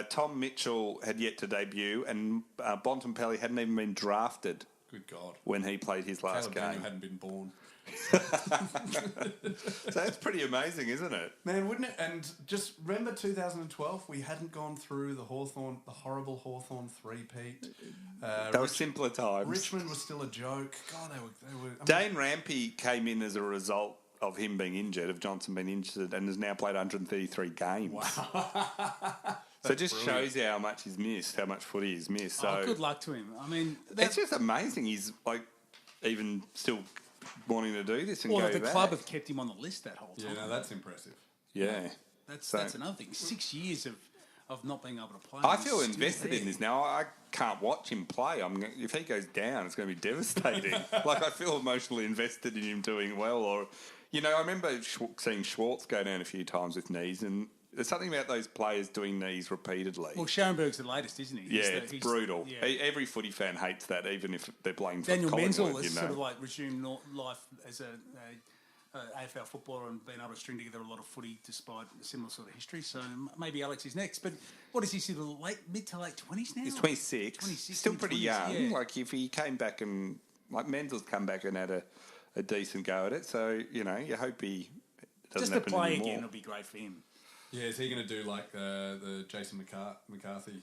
Speaker 1: Tom Mitchell had yet to debut, and Bontempelli hadn't even been drafted.
Speaker 2: Good God!
Speaker 1: When he played his last game,
Speaker 2: Daniel hadn't been born.
Speaker 1: So that's pretty amazing, isn't it?
Speaker 2: Man, wouldn't it? And just remember 2012, we hadn't gone through the horrible Hawthorn three-peat.
Speaker 1: They were simpler times.
Speaker 2: Richmond was still a joke. God, they were.
Speaker 1: Dane Rampy came in as a result of him being injured, of Johnson being injured, and has now played 133 games.
Speaker 2: Wow.
Speaker 1: So it just shows you how much he's missed, how much footy he's missed. So
Speaker 3: good luck to him. I mean,
Speaker 1: it's just amazing. He's even still wanting to do this and go
Speaker 3: the
Speaker 1: back.
Speaker 3: club have kept him on the list that whole time.
Speaker 2: Yeah, no, that's impressive.
Speaker 1: Yeah.
Speaker 3: That's another thing. 6 years of not being able to play.
Speaker 1: I feel invested in this now. I can't watch him play. If he goes down, it's going to be devastating. I feel emotionally invested in him doing well. Or, I remember seeing Schwartz go down a few times with knees, and there's something about those players doing knees repeatedly.
Speaker 3: Well, Schoenberg's the latest, isn't he?
Speaker 1: It's brutal. Yeah. Every footy fan hates that, even if they're playing for
Speaker 3: Daniel
Speaker 1: Collingwood.
Speaker 3: Menzel has sort of resumed life as a AFL footballer and been able to string together a lot of footy despite a similar sort of history. So maybe Alex is next. But what is he, mid to late 20s now?
Speaker 1: He's 26. Still pretty young. Yeah. If he came back and... Menzel's come back and had a decent go at it. So, you hope he doesn't happen anymore.
Speaker 3: Just to play again will be great for him.
Speaker 2: Yeah, is he going to do like the Jason McCarthy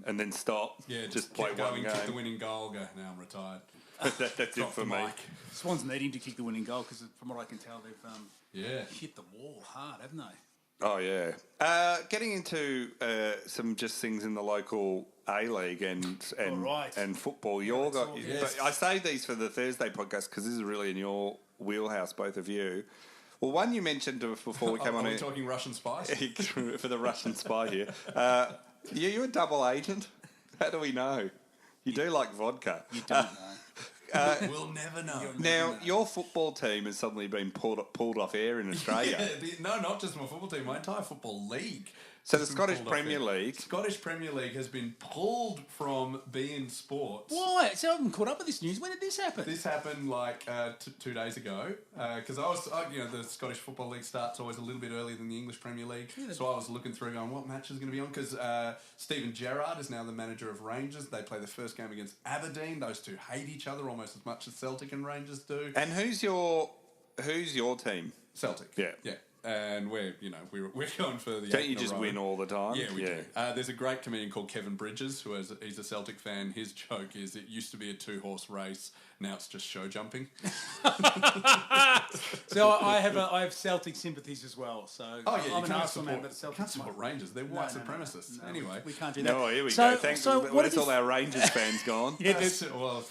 Speaker 1: and then stop?
Speaker 2: Yeah,
Speaker 1: just play one game,
Speaker 2: kick the winning goal, go. Now I'm retired.
Speaker 1: That's it for me.
Speaker 3: Swans need him to kick the winning goal because, from what I can tell, they've hit the wall hard, haven't they?
Speaker 1: Oh yeah. Getting into some just things in the local A-League and football. I saved these for the Thursday podcast because this is really in your wheelhouse, both of you. Well, one you mentioned before we came on.
Speaker 2: Are we talking Russian spies?
Speaker 1: For the Russian spy here. You a double agent? How do we know? You do like vodka.
Speaker 3: You don't
Speaker 2: We'll never know.
Speaker 1: Now, your football team has suddenly been pulled off air in Australia.
Speaker 2: No, not just my football team, my entire football league.
Speaker 1: So the Scottish Premier League.
Speaker 2: Scottish Premier League has been pulled from beIN Sports.
Speaker 3: Why? So I haven't caught up with this news. When did this happen?
Speaker 2: This happened like 2 days ago because the Scottish Football League starts always a little bit earlier than the English Premier League. Yeah, so I was looking through going, what match is going to be on? Because Stephen Gerrard is now the manager of Rangers. They play the first game against Aberdeen. Those two hate each other almost as much as Celtic and Rangers do.
Speaker 1: And who's your team?
Speaker 2: Celtic.
Speaker 1: Yeah.
Speaker 2: And we're going for the.
Speaker 1: Don't you just win all the time?
Speaker 2: Yeah, we do. There's a great comedian called Kevin Bridges he's a Celtic fan. His joke is it used to be a 2-horse race, now it's just show jumping.
Speaker 3: So I have Celtic sympathies as well. So I'm an Arsenal man, but Celtic
Speaker 2: can't support Rangers. They're white supremacists.
Speaker 3: No,
Speaker 2: anyway,
Speaker 3: we can't do that.
Speaker 1: No, here we go. Thanks. Where's all our Rangers fans gone?
Speaker 2: Well,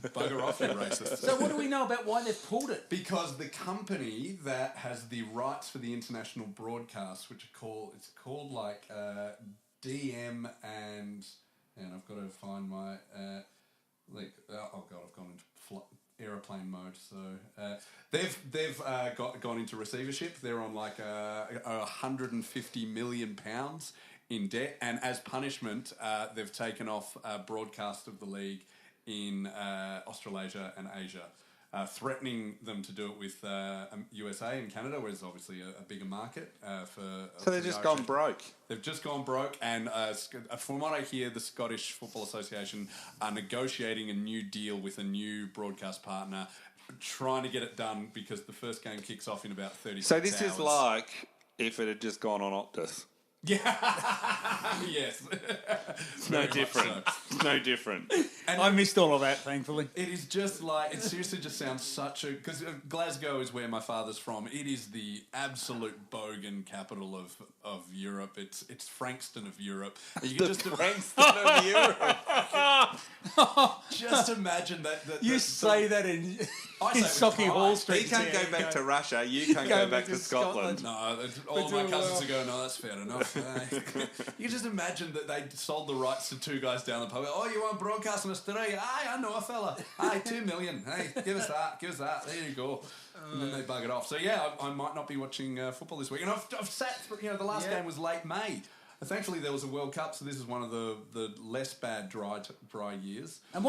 Speaker 2: bugger off, you racist.
Speaker 3: So what do we know about why they've pulled it?
Speaker 2: Because the company that has the rights for the international broadcast, which it's called like DM and I've got to find my I've gone into aeroplane mode. So they've gone into receivership. They're on like £150 million in debt, and as punishment, they've taken off broadcast of the league in Australasia and Asia, threatening them to do it with USA and Canada, where it's obviously a bigger market for.
Speaker 1: So they've just gone broke.
Speaker 2: They've just gone broke, and from what I hear, the Scottish Football Association are negotiating a new deal with a new broadcast partner, trying to get it done because the first game kicks off in about 36
Speaker 1: So this
Speaker 2: hours.
Speaker 1: is like if it had just gone on Optus.
Speaker 2: Yeah. Yes.
Speaker 1: It's no different. It's no different.
Speaker 3: And I missed all of that, thankfully.
Speaker 2: It is just like, it seriously just sounds such a... Because Glasgow is where my father's from. It is the absolute bogan capital of Europe. It's Frankston of Europe. You can
Speaker 1: Frankston of Europe.
Speaker 2: Just imagine that
Speaker 3: you say that in Socky Hall Street.
Speaker 1: He can't go back to Russia. You can't go back to Scotland.
Speaker 2: No, all my cousins are going, no, that's fair enough. You just imagine that they sold the rights to two guys down the pub. Oh, you want broadcast in Australia? Aye, I know a fella. Aye, 2 million. Hey, give us that. There you go. And then they bug it off. So yeah, I might not be watching football this week. And I've sat through, the last game was late May. Thankfully, there was a World Cup, so this is one of the less bad dry years.
Speaker 3: And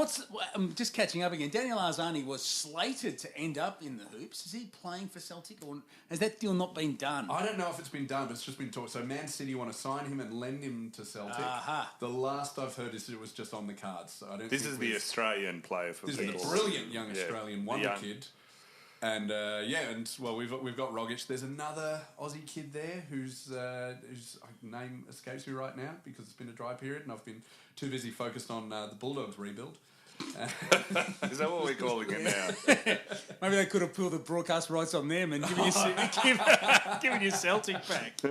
Speaker 3: I'm just catching up again. Daniel Arzani was slated to end up in the hoops. Is he playing for Celtic, or has that deal not been done?
Speaker 2: I don't know if it's been done, but it's just been talked. So Man City want to sign him and lend him to Celtic. The last I've heard is it was just on the cards. So I don't.
Speaker 1: This is the Australian player for people.
Speaker 2: This is a brilliant young Australian wonder kid. And we've got Rogic. There's another Aussie kid there whose name escapes me right now because it's been a dry period and I've been too busy focused on the Bulldogs rebuild.
Speaker 1: Is that what we're calling it now?
Speaker 3: Maybe they could have pulled the broadcast rights on them and given you Celtic back.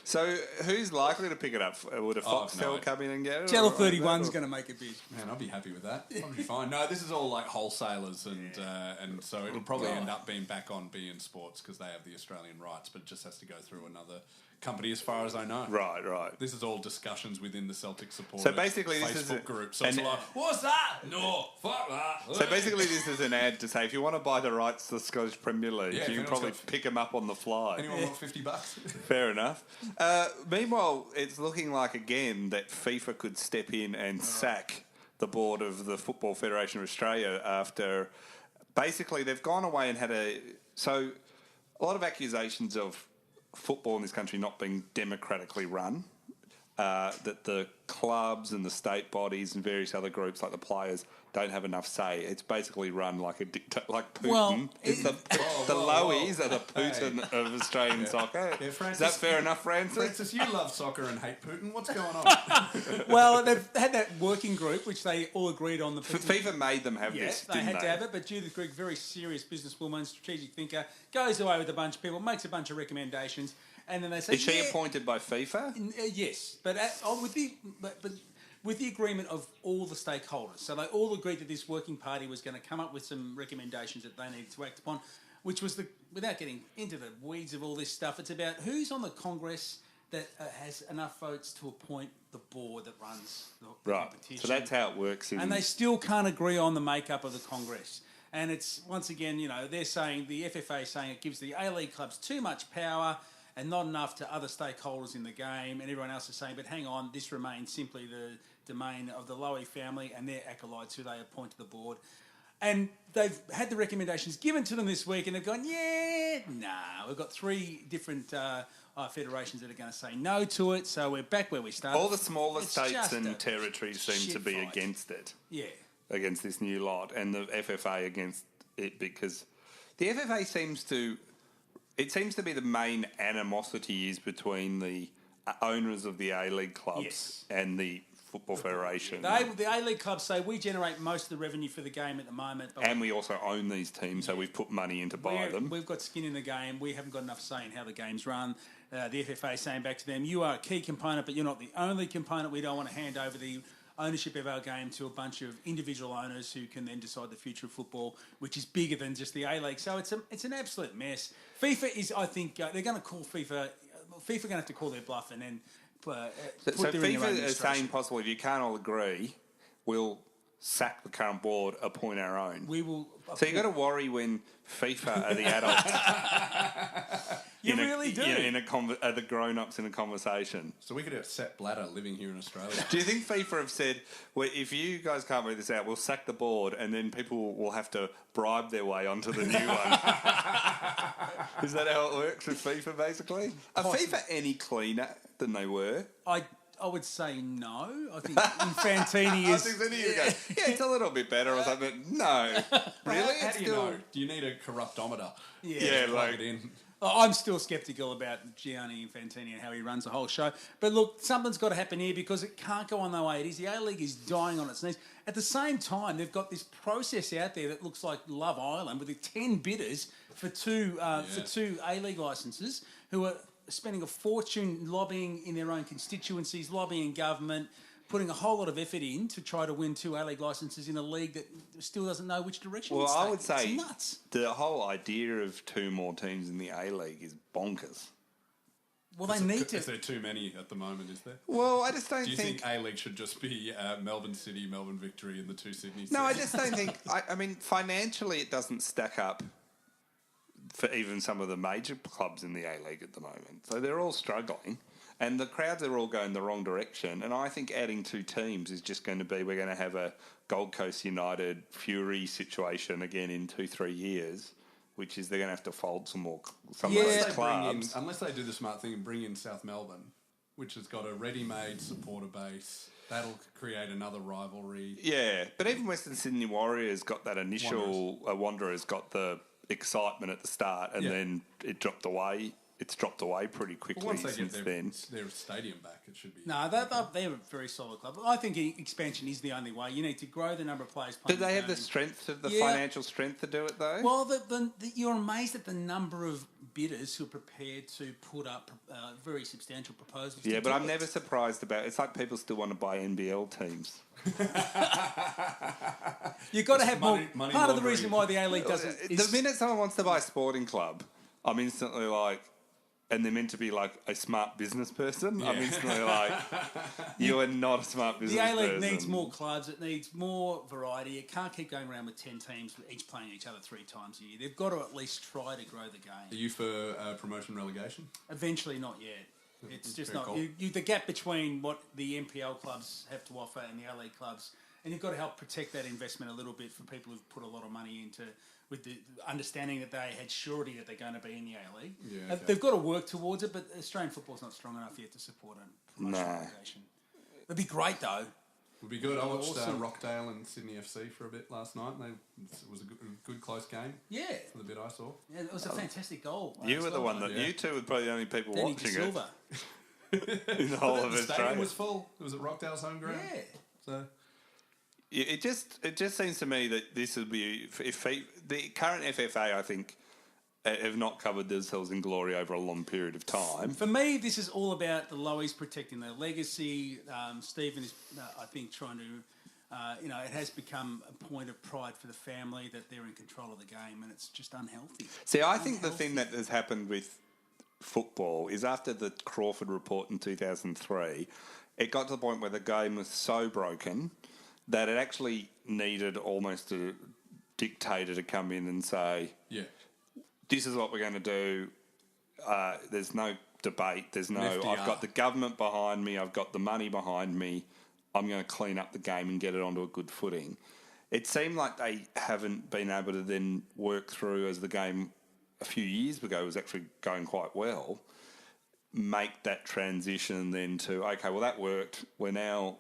Speaker 1: So who's likely to pick it up? Would a Foxtel come in and get it?
Speaker 3: Channel 31's going to make a bid.
Speaker 2: Man, I'll be happy with that. I'll be fine. No, this is all like wholesalers and so it'll probably end up being back on beIN Sports because they have the Australian rights, but it just has to go through another company as far as I know.
Speaker 1: Right.
Speaker 2: This is all discussions within the Celtic supporters.
Speaker 1: So basically
Speaker 2: Facebook
Speaker 1: this is
Speaker 2: group. So it's like, what's that? No, fuck that.
Speaker 1: So basically this is an ad to say if you want to buy the rights to the Scottish Premier League, you can probably pick them up on the fly.
Speaker 2: Anyone want $50?
Speaker 1: Fair enough. Meanwhile, it's looking like again that FIFA could step in and sack the board of the Football Federation of Australia after basically they've gone away and had a lot of accusations of football in this country not being democratically run, that the clubs and the state bodies and various other groups like the players don't have enough say. It's basically run like a like Putin.
Speaker 3: Well,
Speaker 1: the Lowies are the Putin of Australian soccer.
Speaker 2: Yeah, Francis,
Speaker 1: is that fair enough, Francis?
Speaker 2: Francis, you love soccer and hate Putin. What's going on?
Speaker 3: Well, they've had that working group, which they all agreed on.
Speaker 1: FIFA made them have this,
Speaker 3: they had to have it, but Judith Greig, very serious businesswoman, strategic thinker, goes away with a bunch of people, makes a bunch of recommendations, and then they say...
Speaker 1: Is she appointed by FIFA?
Speaker 3: Yes, but with the agreement of all the stakeholders. So they all agreed that this working party was going to come up with some recommendations that they needed to act upon, which was without getting into the weeds of all this stuff, it's about who's on the Congress that has enough votes to appoint the board that runs the
Speaker 1: Right.
Speaker 3: competition.
Speaker 1: So that's how it works.
Speaker 3: And they still can't agree on the makeup of the Congress. And it's, once again, they're saying, the FFA is saying it gives the A-League clubs too much power and not enough to other stakeholders in the game. And everyone else is saying, but hang on, this remains simply the domain of the Lowy family and their acolytes who they appoint to the board. And they've had the recommendations given to them this week, and they've gone, we've got 3 different federations that are going to say no to it, so we're back where we started.
Speaker 1: All the smaller states and territories seem to be against it.
Speaker 3: Yeah.
Speaker 1: Against this new lot, and the FFA against it, because the FFA seems to be the main animosity is between the owners of the A-League clubs and the Football Federation.
Speaker 3: The A-League clubs say we generate most of the revenue for the game at the moment. But
Speaker 1: and we also own these teams, so we've put money in to buy them.
Speaker 3: We've got skin in the game. We haven't got enough say in how the game's run. The FFA is saying back to them, you are a key component, but you're not the only component. We don't want to hand over the ownership of our game to a bunch of individual owners who can then decide the future of football, which is bigger than just the A-League. So it's an absolute mess. FIFA is, I think, they're going to call FIFA. FIFA going to have to call their bluff and then put
Speaker 1: so
Speaker 3: their in their own
Speaker 1: FIFA is saying possibly if you can't all agree, we'll sack the current board, appoint our own.
Speaker 3: We will.
Speaker 1: So you got to worry when FIFA are the adults.
Speaker 3: You really do.
Speaker 1: Are the grown-ups in a conversation.
Speaker 2: So we could have Sepp Blatter living here in Australia.
Speaker 1: Do you think FIFA have said, well, if you guys can't work this out, we'll sack the board and then people will have to bribe their way onto the new one? Is that how it works with FIFA, basically? Are FIFA any cleaner than they were?
Speaker 3: I would say no. I think Infantini is...
Speaker 1: I think then you go, it's a little bit better or something. No. Really?
Speaker 2: How do you know? Do you need a corruptometer?
Speaker 1: Yeah,
Speaker 2: plug it in.
Speaker 3: I'm still sceptical about Gianni Infantini and how he runs the whole show. But look, something's got to happen here because it can't go on the way it is. The A-League is dying on its knees. At the same time, they've got this process out there that looks like Love Island with the 10 bidders for two A-League licences who are spending a fortune lobbying in their own constituencies, lobbying government, putting a whole lot of effort in to try to win 2 A-League licences in a league that still doesn't know which direction it's taking.
Speaker 1: I would say
Speaker 3: it's nuts.
Speaker 1: The whole idea of 2 more teams in the A-League is bonkers.
Speaker 3: Well, they need to.
Speaker 2: Is there too many at the moment, is there?
Speaker 1: Well, I just don't
Speaker 2: Do you
Speaker 1: think
Speaker 2: A-League should just be Melbourne City, Melbourne Victory, and the 2 Sydney cities?
Speaker 1: No, I just don't think... I mean, financially it doesn't stack up for even some of the major clubs in the A-League at the moment. So they're all struggling. And the crowds are all going the wrong direction. And I think adding 2 teams is just going to be... We're going to have a Gold Coast United Fury situation again in 2-3 years, which is they're going to have to fold some of those clubs.
Speaker 2: Unless they do the smart thing and bring in South Melbourne, which has got a ready-made supporter base, that'll create another rivalry.
Speaker 1: Yeah, but even Western Sydney Warriors got that initial... Wanderers got the excitement at the start and then it dropped away. It's dropped away pretty quickly
Speaker 2: Once they
Speaker 1: since
Speaker 2: get their stadium back, it should be...
Speaker 3: No, they're a very solid club. I think expansion is the only way. You need to grow the number of players playing.
Speaker 1: Do they have the strength, financial strength to do it, though?
Speaker 3: Well, you're amazed at the number of bidders who are prepared to put up very substantial proposals.
Speaker 1: Yeah, but I'm never surprised about... It's like people still want to buy NBL teams.
Speaker 3: You've got to have
Speaker 2: money
Speaker 3: part of the reason why the A-League doesn't...
Speaker 1: The minute someone wants to buy a sporting club, I'm instantly like... And they're meant to be like a smart business person. Yeah. I'm instantly like, you are not a smart business person.
Speaker 3: The A-League needs more clubs. It needs more variety. It can't keep going around with 10 teams, each playing each other 3 times a year. They've got to at least try to grow the game.
Speaker 2: Are you for promotion relegation?
Speaker 3: Eventually, not yet. It's just not...
Speaker 2: Cool.
Speaker 3: The gap between what the NPL clubs have to offer and the A-League clubs, and you've got to help protect that investment a little bit for people who've put a lot of money into... with the understanding that they had surety that they're going to be in the A-League. Yeah, okay. They've got to work towards it, but Australian football's not strong enough yet to support a promotion relegation. It'd be great, though.
Speaker 2: Would be good. I watched Rockdale and Sydney FC for a bit last night. It was a good close game. Yeah. For the bit I saw.
Speaker 3: Yeah, it was a fantastic goal.
Speaker 1: You were the one that... You two were probably the only people
Speaker 3: Danny
Speaker 1: watching
Speaker 3: Silva.
Speaker 1: it. In the whole of
Speaker 2: the
Speaker 1: Australia.
Speaker 2: stadium was full. It was at Rockdale's home ground.
Speaker 3: Yeah.
Speaker 2: So...
Speaker 1: It just seems to me that this would be... If the current FFA, I think, have not covered themselves in glory over a long period of time.
Speaker 3: For me, this is all about the Lowies protecting their legacy. Stephen is, I think, trying to... it has become a point of pride for the family that they're in control of the game, and it's just unhealthy.
Speaker 1: See, I think the thing that has happened with football is after the Crawford report in 2003, it got to the point where the game was so broken that it actually needed almost a dictator to come in and say, this is what we're going to do. There's no debate. There's no, I've got the government behind me. I've got the money behind me. I'm going to clean up the game and get it onto a good footing. It seemed like they haven't been able to then work through, as the game a few years ago was actually going quite well, make that transition then to, okay, well, that worked. We're now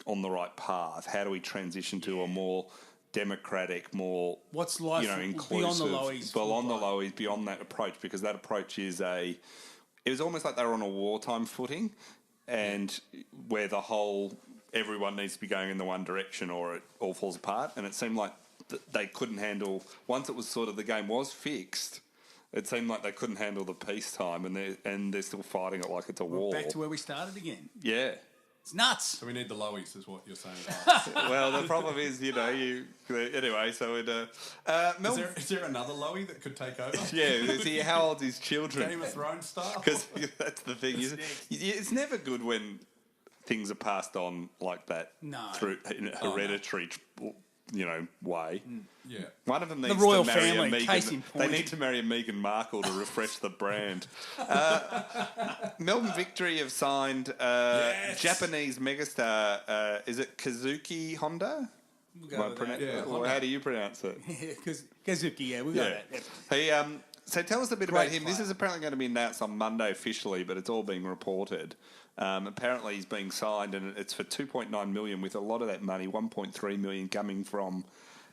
Speaker 1: on the right path. How do we transition to a more democratic, more
Speaker 3: what's life
Speaker 1: inclusive,
Speaker 3: beyond the lowies,
Speaker 1: beyond that approach? Because that approach is it was almost like they were on a wartime footing, and where the whole everyone needs to be going in the one direction or it all falls apart. And it seemed like they couldn't handle, once it was sort of the game was fixed, it seemed like they couldn't handle the peacetime, and they're still fighting it like it's a war.
Speaker 3: Back to where we started again.
Speaker 1: Yeah.
Speaker 3: It's nuts.
Speaker 2: So we need the lowies, is what you're saying.
Speaker 1: Well, the problem is, anyway, so it...
Speaker 2: is there another lowie that could take over?
Speaker 1: Yeah, see, how old is children?
Speaker 2: Game of Thrones style?
Speaker 1: Because that's the thing. It's never good when things are passed on like that through in a hereditary way.
Speaker 2: Yeah.
Speaker 1: One of them needs
Speaker 3: royal
Speaker 1: to marry
Speaker 3: family,
Speaker 1: a
Speaker 3: case in
Speaker 1: Meghan.
Speaker 3: point.
Speaker 1: They need to marry a Meghan Markle to refresh the brand. Melbourne Victory have signed Japanese megastar. Is it Kazuki Honda?
Speaker 3: We'll go with
Speaker 1: Or how do you pronounce it?
Speaker 3: Kazuki, we'll go with that.
Speaker 1: Hey, so tell us a bit about him. This is apparently going to be announced on Monday officially, but it's all being reported. Apparently he's being signed, and it's for $2.9 million, with a lot of that money, $1.3 million, coming from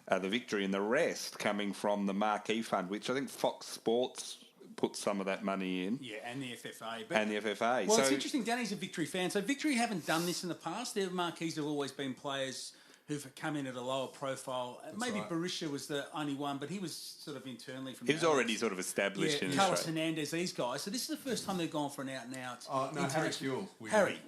Speaker 1: the Victory, and the rest coming from the Marquee Fund, which I think Fox Sports put some of that money in.
Speaker 3: Yeah, and the FFA.
Speaker 1: Well,
Speaker 3: it's interesting. Danny's a Victory fan. So Victory haven't done this in the past. Their marquees have always been players who've come in at a lower profile. Maybe right. Barisha was the only one, but he was sort of internally from...
Speaker 1: He was already sort of established in
Speaker 3: Carlos Hernandez, these guys. So this is the first time they've gone for an out-and-out...
Speaker 2: Oh, no, Harry Kuehl.
Speaker 3: Harry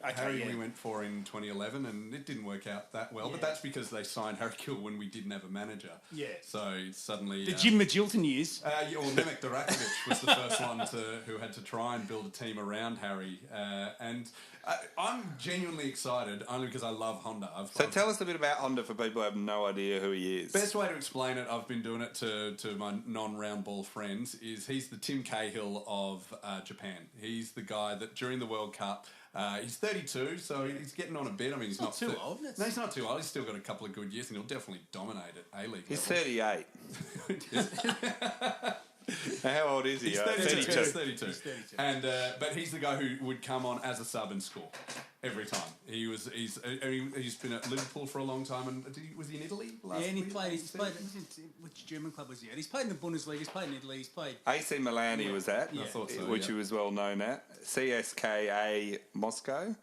Speaker 2: we went for in 2011, and it didn't work out that well, but that's because they signed Harry Kuehl when we didn't have a manager.
Speaker 3: Yeah.
Speaker 2: So suddenly...
Speaker 3: The Jim Magilton years.
Speaker 2: Mehmet Durakovic was the first one who had to try and build a team around Harry, and... I'm genuinely excited, only because I love Honda.
Speaker 1: Tell us a bit about Honda for people who have no idea who he is.
Speaker 2: Best way to explain it, I've been doing it to my non-round ball friends, is he's the Tim Cahill of Japan. He's the guy that during the World Cup, he's 32, so he's getting on a bit. I mean, he's not
Speaker 3: too old.
Speaker 2: No, he's not too old. He's still got a couple of good years, and he'll definitely dominate at A-League
Speaker 1: He's
Speaker 2: level.
Speaker 1: 38. How old is he?
Speaker 2: He's 32. He's 32. And but he's the guy who would come on as a sub and score every time. He's been at Liverpool for a long time, and was he in Italy?
Speaker 3: He played. Which German club was he at? He's played in the Bundesliga. He's played in Italy. He's played
Speaker 1: AC Milan. He was at,
Speaker 2: I thought so,
Speaker 1: which he was well known at. CSKA Moscow.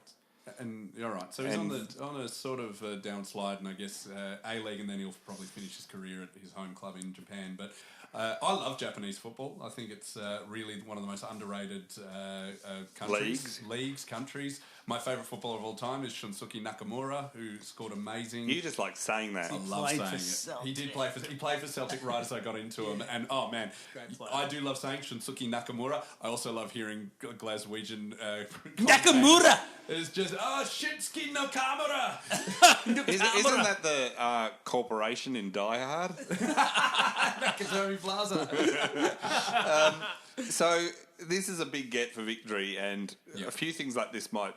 Speaker 2: And you're right. So he's on a sort of downslide, and I guess A-League, and then he'll probably finish his career at his home club in Japan. But I love Japanese football. I think it's really one of the most underrated countries. My favourite footballer of all time is Shunsuke Nakamura, who scored amazing.
Speaker 1: You just like saying that.
Speaker 2: I love saying it. He played for Celtic right as I got into him, and oh man, I do love saying Shunsuke Nakamura. I also love hearing Glaswegian
Speaker 3: Nakamura.
Speaker 2: It's just Shinsuke Nakamura.
Speaker 1: Isn't that the corporation in Die Hard?
Speaker 2: Nakatomi Plaza.
Speaker 1: So this is a big get for Victory, and a few things like this might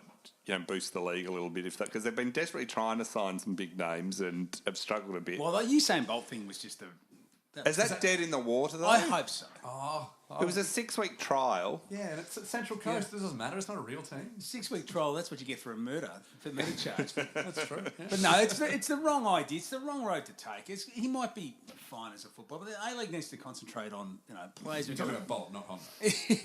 Speaker 1: boost the league a little bit, because they've been desperately trying to sign some big names and have struggled a bit.
Speaker 3: Well, the Usain Bolt thing was just
Speaker 1: Is that dead in the water, though?
Speaker 3: I hope so.
Speaker 1: It was a 6-week trial.
Speaker 2: Yeah, and it's at Central Coast. This doesn't matter. It's not a real team.
Speaker 3: 6-week trial, that's what you get for a murder charge.
Speaker 2: That's true. Yeah.
Speaker 3: But no, it's the wrong idea. It's the wrong road to take. He might be fine as a footballer, but the A-League needs to concentrate on players.
Speaker 2: You're talking about Bolt, not Honda.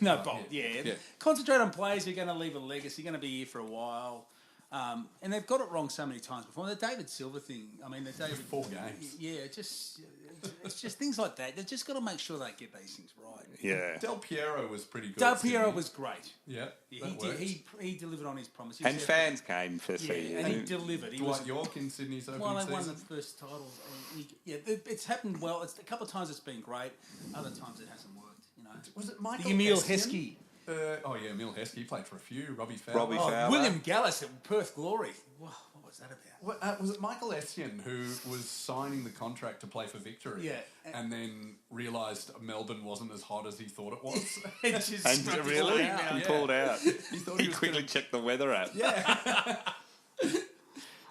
Speaker 3: No, Bolt, yeah. Concentrate on players who are going to leave a legacy, going to be here for a while. And they've got it wrong so many times before. The David Silva thing, the David...
Speaker 2: 4 games.
Speaker 3: Yeah, it's just things like that. They've just got to make sure they get these things right.
Speaker 1: Yeah.
Speaker 2: Del Piero was pretty good.
Speaker 3: Del Piero was great.
Speaker 2: Yeah,
Speaker 3: he delivered on his promise.
Speaker 1: And fans came for see.
Speaker 3: And he delivered.
Speaker 2: Dwight York in Sydney's opening season.
Speaker 3: Well, they won the first title. It's happened well. A couple of times it's been great. Other times it hasn't worked.
Speaker 2: Was it Michael
Speaker 3: Emil
Speaker 2: Heskey?
Speaker 3: Heskey.
Speaker 2: Emil Heskey, he played for a few. Robbie Fowler.
Speaker 1: Robbie Fowler.
Speaker 3: William Gallas at Perth Glory. Wow, what was that about?
Speaker 2: Was it Michael Essien who was signing the contract to play for Victory?
Speaker 3: Yeah.
Speaker 2: And then realised Melbourne wasn't as hot as he thought it was?
Speaker 1: And really? He pulled out. He quickly checked the weather app.
Speaker 2: Yeah.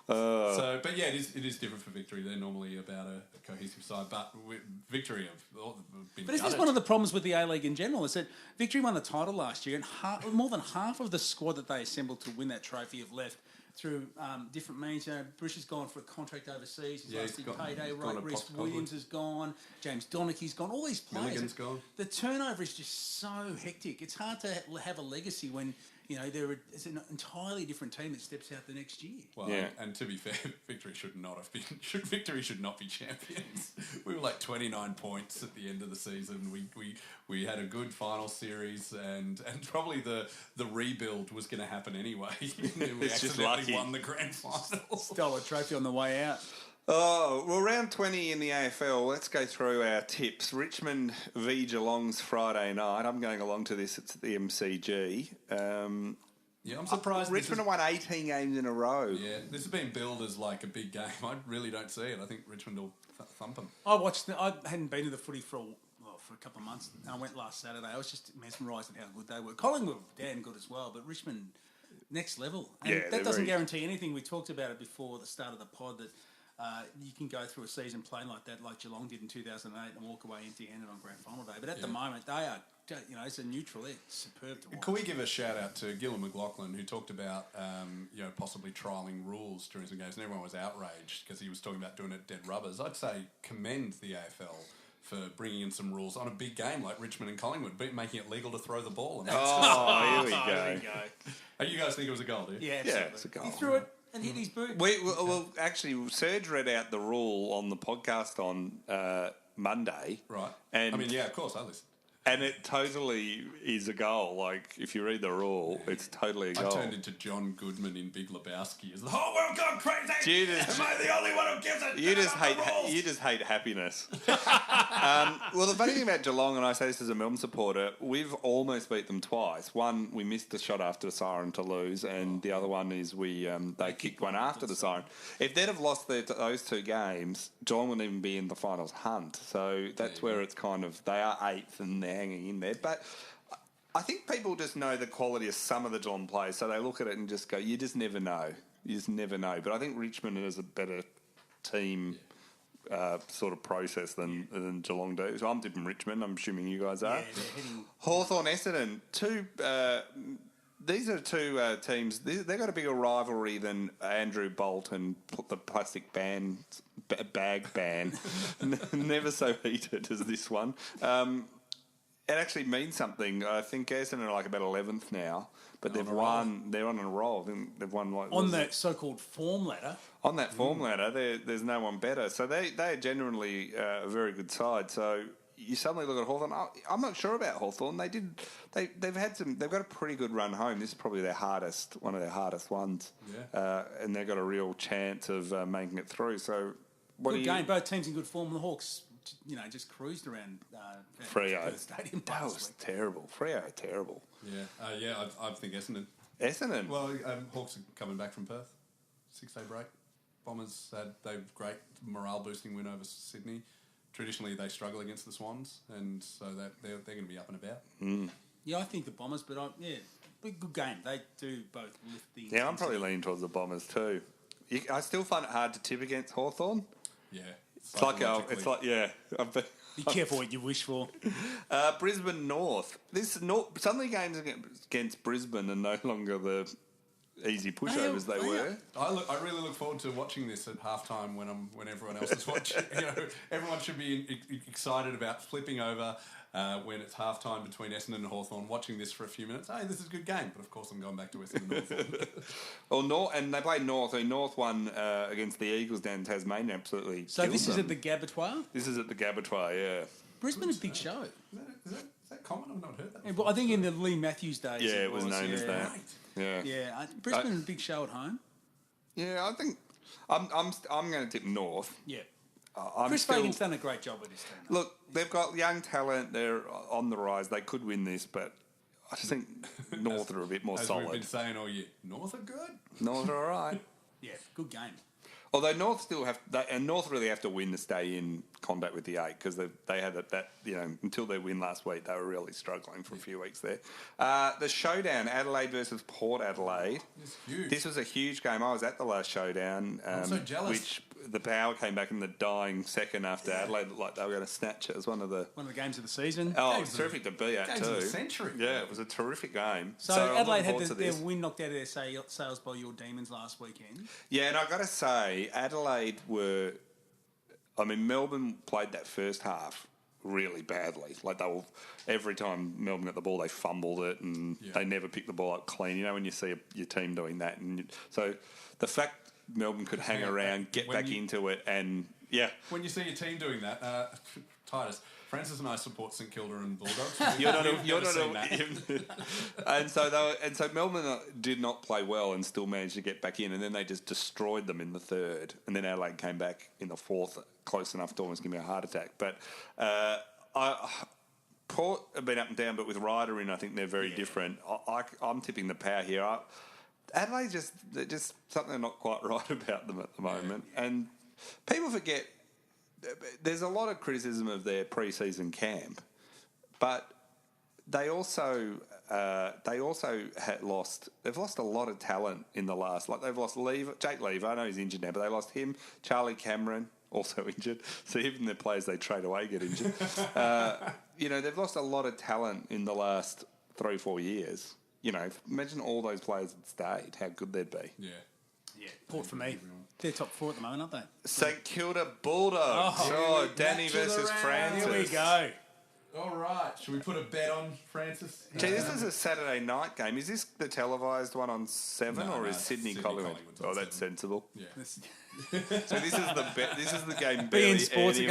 Speaker 2: But yeah, it is different for Victory. They're normally about a cohesive side, but Victory have been.
Speaker 3: But is this one of the problems with the A-League in general? Is that Victory won the title last year, and more than half of the squad that they assembled to win that trophy have left through different means. You know, Bruce has gone for a contract overseas. His last big payday. Reece Williams has gone. James Donachie's gone. All these players.
Speaker 2: Milligan's gone.
Speaker 3: The turnover is just so hectic. It's hard to have a legacy when it's an entirely different team that steps out the next year.
Speaker 2: Well, and to be fair, Victory should not be champions. We were like 29 points at the end of the season. We had a good final series, and probably the rebuild was going to happen anyway. We accidentally won the grand final.
Speaker 3: Stole a trophy on the way out.
Speaker 1: Oh, well, round 20 in the AFL. Let's go through our tips. Richmond v Geelong's Friday night. I'm going along to this. It's at the MCG.
Speaker 2: I'm surprised.
Speaker 1: Richmond have won 18 games in a row.
Speaker 2: Yeah, this has been billed as like a big game. I really don't see it. I think Richmond will thump them.
Speaker 3: I hadn't been to the footy for a couple of months. I went last Saturday. I was just mesmerised at how good they were. Collingwood were damn good as well, but Richmond, next level. And that doesn't guarantee anything. We talked about it before the start of the pod that you can go through a season playing like that, like Geelong did in 2008, and walk away empty-handed on grand final day. But at the moment, they are, as a neutral, they're superb to watch.
Speaker 2: Can we give a shout out to Gillon McLaughlin, who talked about possibly trialling rules during some games, and everyone was outraged because he was talking about doing it dead rubbers. I'd say commend the AFL for bringing in some rules on a big game like Richmond and Collingwood, making it legal to throw the ball.
Speaker 1: Here we go.
Speaker 2: You guys think it was a goal, do you?
Speaker 3: Yeah, absolutely.
Speaker 1: Yeah, it's a goal.
Speaker 3: He threw it and hit his boot.
Speaker 1: Well, actually, Serge read out the rule on the podcast on Monday.
Speaker 2: Right.
Speaker 1: And
Speaker 2: of course, I listened.
Speaker 1: And it totally is a goal. Like, if you read the rule, it's totally a goal.
Speaker 2: I turned into John Goodman in Big Lebowski. As the whole world gone crazy. Am I the only one who gives it?
Speaker 1: You just hate happiness. Well, the funny thing about Geelong, and I say this as a Melbourne supporter, we've almost beat them twice. One, we missed the shot after the siren to lose, and the other one is they kicked one after the siren. If they'd have lost those two games, Geelong wouldn't even be in the finals hunt. So that's where it's kind of, they are eighth and they're hanging in there. But I think people just know the quality of some of the Geelong players, so they look at it and just go, you just never know. You just never know. But I think Richmond is a better team sort of process than Geelong do. So I'm tipping Richmond. I'm assuming you guys are.
Speaker 3: Yeah,
Speaker 1: Hawthorn, Essendon, these are two teams. They've got a bigger rivalry than Andrew Bolt and the plastic bag ban. Never so heated as this one. It actually means something. I think Essendon are like about 11th now, but they've won. They're on a roll. They've won
Speaker 3: on that so-called form ladder.
Speaker 1: On that form ladder, there's no one better. So they are genuinely a very good side. So you suddenly look at Hawthorn. I'm not sure about Hawthorn. They've got a pretty good run home. This is probably one of their hardest ones.
Speaker 2: Yeah.
Speaker 1: And they've got a real chance of making it through. So
Speaker 3: good game. Both teams in good form. The Hawks, just cruised around
Speaker 1: Freo.
Speaker 3: Stadium.
Speaker 1: That was terrible. Freo, terrible.
Speaker 2: Yeah. I think Essendon.
Speaker 1: Essendon.
Speaker 2: Well, Hawks are coming back from Perth. 6-day break. Bombers had great morale boosting win over Sydney. Traditionally, they struggle against the Swans, and so they're going to be up and about.
Speaker 1: Mm.
Speaker 3: Yeah, I think the Bombers, but good game. They do both lift the.
Speaker 1: Yeah, I'm probably leaning towards the Bombers too. I still find it hard to tip against Hawthorn.
Speaker 2: Yeah,
Speaker 3: Be careful what you wish for.
Speaker 1: Brisbane North. Suddenly games against Brisbane are no longer the easy pushovers they were.
Speaker 2: I really look forward to watching this at halftime when everyone else is watching. Everyone should be excited about flipping over when it's halftime between Essendon and Hawthorn, watching this for a few minutes. Hey, this is a good game, but of course I'm going back to Essendon and Hawthorn.
Speaker 1: And they played North. North won against the Eagles down in Tasmania. Absolutely.
Speaker 3: So this is at the Gabatoir?
Speaker 1: This is at the Gabatoir, yeah.
Speaker 3: Brisbane a big show.
Speaker 2: Is that common? I've not heard that.
Speaker 3: Yeah, well, I think in the Lee Matthews days.
Speaker 1: Yeah, it was known as that.
Speaker 2: Right.
Speaker 1: Yeah.
Speaker 3: Yeah, Brisbane a big show at home.
Speaker 1: Yeah, I think I'm going to tip North.
Speaker 3: Yeah. Chris Fagan's done a great job with his team.
Speaker 1: Look, they've got young talent. They're on the rise. They could win this, but I just think North are a bit more
Speaker 2: As
Speaker 1: solid.
Speaker 2: we've been saying all year, North are good.
Speaker 1: North are all right.
Speaker 3: Yeah, good game.
Speaker 1: Although North still and North really have to win to stay in contact with the 8 because they had that until their win last week they were really struggling for a few weeks there. The showdown, Adelaide versus Port Adelaide.
Speaker 2: It's huge.
Speaker 1: This was a huge game. I was at the last showdown.
Speaker 2: I'm so jealous.
Speaker 1: Which the Power came back in the dying second after Adelaide looked like they were going to snatch it. It was one of the
Speaker 3: games of the season.
Speaker 1: Oh, it was terrific to be at
Speaker 2: games
Speaker 1: too.
Speaker 2: of the century.
Speaker 1: Yeah, it was a terrific game.
Speaker 3: So
Speaker 1: I'm
Speaker 3: Adelaide
Speaker 1: looking
Speaker 3: had
Speaker 1: forward to
Speaker 3: their
Speaker 1: this.
Speaker 3: win knocked out of their sails by your Demons last weekend.
Speaker 1: Yeah, and I got to say, Adelaide were. I mean, Melbourne played that first half really badly. Like every time Melbourne got the ball, they fumbled it and they never picked the ball up clean. You know, when you see your team doing that, and so the fact Melbourne could hang around, get back into it, and
Speaker 2: When you see your team doing that, Titus, Francis and I support St Kilda and Bulldogs.
Speaker 1: and so Melbourne did not play well and still managed to get back in, and then they just destroyed them in the third, and then Adelaide came back in the fourth, close enough to almost give me a heart attack. But Port have been up and down, but with Ryder in, I think they're very different. I'm tipping the Power here. Adelaide just something not quite right about them at the moment, and people forget. There's a lot of criticism of their pre-season camp, but they also had lost. They've lost a lot of talent in the last. Like they've lost Jake Lever. I know he's injured now, but they lost him. Charlie Cameron also injured. So even the players they trade away get injured. They've lost a lot of talent in the last 3-4 years. Imagine all those players had stayed. How good they'd be.
Speaker 2: Yeah.
Speaker 3: Yeah, Port for me. They're top 4 at the moment, aren't they?
Speaker 1: St Kilda Bulldogs. Oh, Danny versus Francis.
Speaker 3: Here we go.
Speaker 2: All right. Should we put a bet on Francis?
Speaker 1: Gee, this is a Saturday night game. Is this the televised one on 7 or is Sydney Collingwood? Oh, that's sensible.
Speaker 2: Yeah.
Speaker 1: So this is the this is the game.
Speaker 3: BN Sports are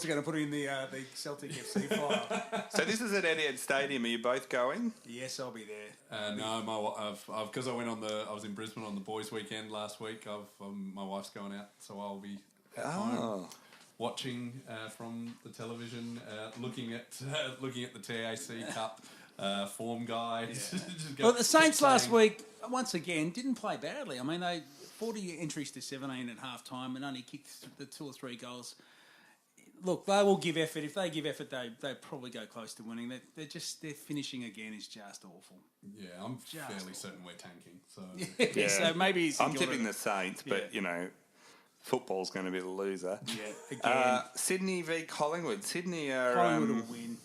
Speaker 3: going to put in the Celtic FC file.
Speaker 1: So this is at Etihad Stadium. Are you both going?
Speaker 3: Yes, I'll be there.
Speaker 2: No, because I was in Brisbane on the boys' weekend last week. My wife's going out, so I'll be at home watching from the television, looking at the TAC Cup form guides.
Speaker 3: Yeah. Well, the Saints last week once again didn't play badly. I mean, they 40 entries to 17 at half time and only kicked the 2 or 3 goals. Look, they will give effort. If they give effort, they probably go close to winning. Their finishing again is just awful.
Speaker 2: Yeah, I'm fairly certain we're tanking. So
Speaker 3: yeah. So maybe
Speaker 1: I'm tipping the Saints, but football's going to be the loser.
Speaker 3: Yeah, again.
Speaker 1: Sydney v Collingwood. Sydney are
Speaker 3: Collingwood will win.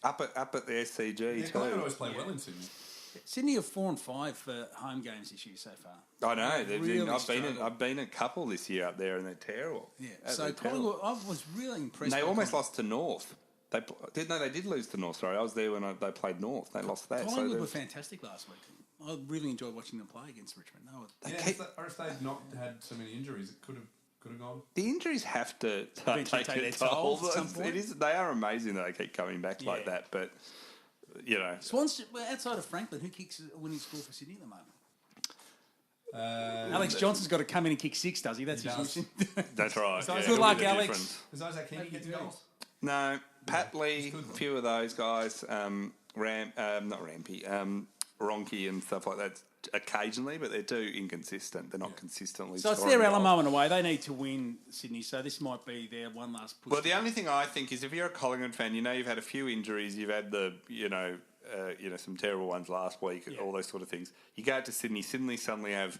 Speaker 1: Up at the SCG too.
Speaker 2: Collingwood always play well in Sydney.
Speaker 3: Sydney are 4 and 5 for home games this year so far.
Speaker 1: I know.
Speaker 3: Really
Speaker 1: I've been a couple this year up there, and they're terrible.
Speaker 3: Yeah. So Collingwood, I was really impressed.
Speaker 1: And they almost lost to North. They did lose to North. Sorry, I was there when they played North. They lost that.
Speaker 3: Collingwood were fantastic last week. I really enjoyed watching them play against Richmond.
Speaker 2: If they'd not had so many injuries, it could have gone.
Speaker 1: The injuries have to take their toll. They are amazing that they keep coming back like that, but.
Speaker 3: Swans, outside of Franklin, who kicks a winning score for Sydney at the moment? Alex Johnson's got to come in and kick 6, does he? That's his mission.
Speaker 1: That's right.
Speaker 3: Good luck, Alex.
Speaker 2: Does Isaac Kenny get goals?
Speaker 1: No, Pat Lee, a few of those guys, not Rampy, Ronky and stuff like that occasionally, but they're too inconsistent. They're not consistently.
Speaker 3: So it's their Alamo in a way. They need to win Sydney, so this might be their one last push.
Speaker 1: Well, the only thing I think is if you're a Collingwood fan, you've had a few injuries, you've had some terrible ones last week, all those sort of things. You go out to Sydney suddenly have,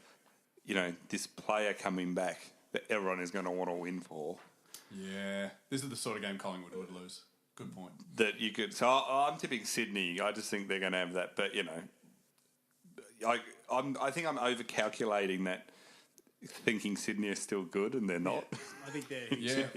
Speaker 1: this player coming back that everyone is going to want to win for.
Speaker 2: Yeah, this is the sort of game Collingwood would lose. Good point.
Speaker 1: That you could. So I'm tipping Sydney. I just think they're going to have that, but I think I'm over-calculating that, thinking Sydney are still good and they're not.
Speaker 3: Yeah, I think they're...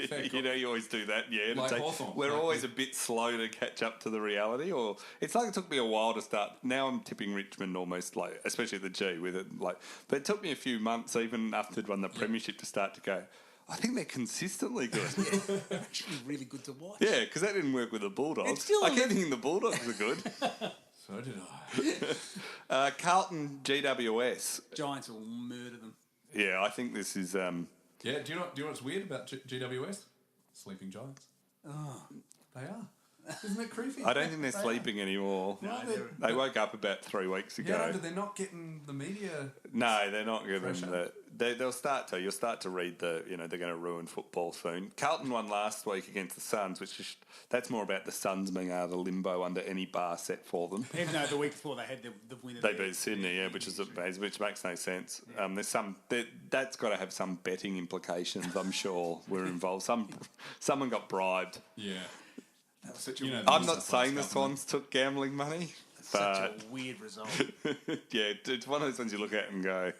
Speaker 2: fair call.
Speaker 1: You always do that,
Speaker 2: Like Hawthorn.
Speaker 1: We're always a bit slow to catch up to the reality, or it's like it took me a while to start. Now I'm tipping Richmond almost especially at the G with it, but it took me a few months even after they'd won the premiership to start to go, I think they're consistently good.
Speaker 3: They're actually really good to watch.
Speaker 1: Yeah, because that didn't work with the Bulldogs. I keep thinking the Bulldogs are good.
Speaker 2: So did I.
Speaker 1: Carlton GWS.
Speaker 3: Giants will murder them.
Speaker 1: Yeah, I think this is.
Speaker 2: Do you know what's weird about GWS? Sleeping Giants.
Speaker 3: Oh,
Speaker 2: they are. Isn't it creepy?
Speaker 1: I don't think they're sleeping anymore.
Speaker 3: No,
Speaker 1: They woke up about 3 weeks ago.
Speaker 2: Yeah, but they're not getting the media.
Speaker 1: No, they're not giving
Speaker 2: Pressure.
Speaker 1: They'll start to. You'll start to read they're going to ruin football soon. Carlton won last week against the Suns, that's more about the Suns being out of limbo under any bar set for them.
Speaker 3: Even though the week before they had the winner.
Speaker 1: They beat Sydney, which makes no sense. That's got to have some betting implications. I'm sure we're involved. Someone got bribed.
Speaker 2: Yeah.
Speaker 1: I'm not saying the Swans took gambling money.
Speaker 3: Such a
Speaker 1: But
Speaker 3: weird result.
Speaker 1: yeah, it's one of those ones you look at and go,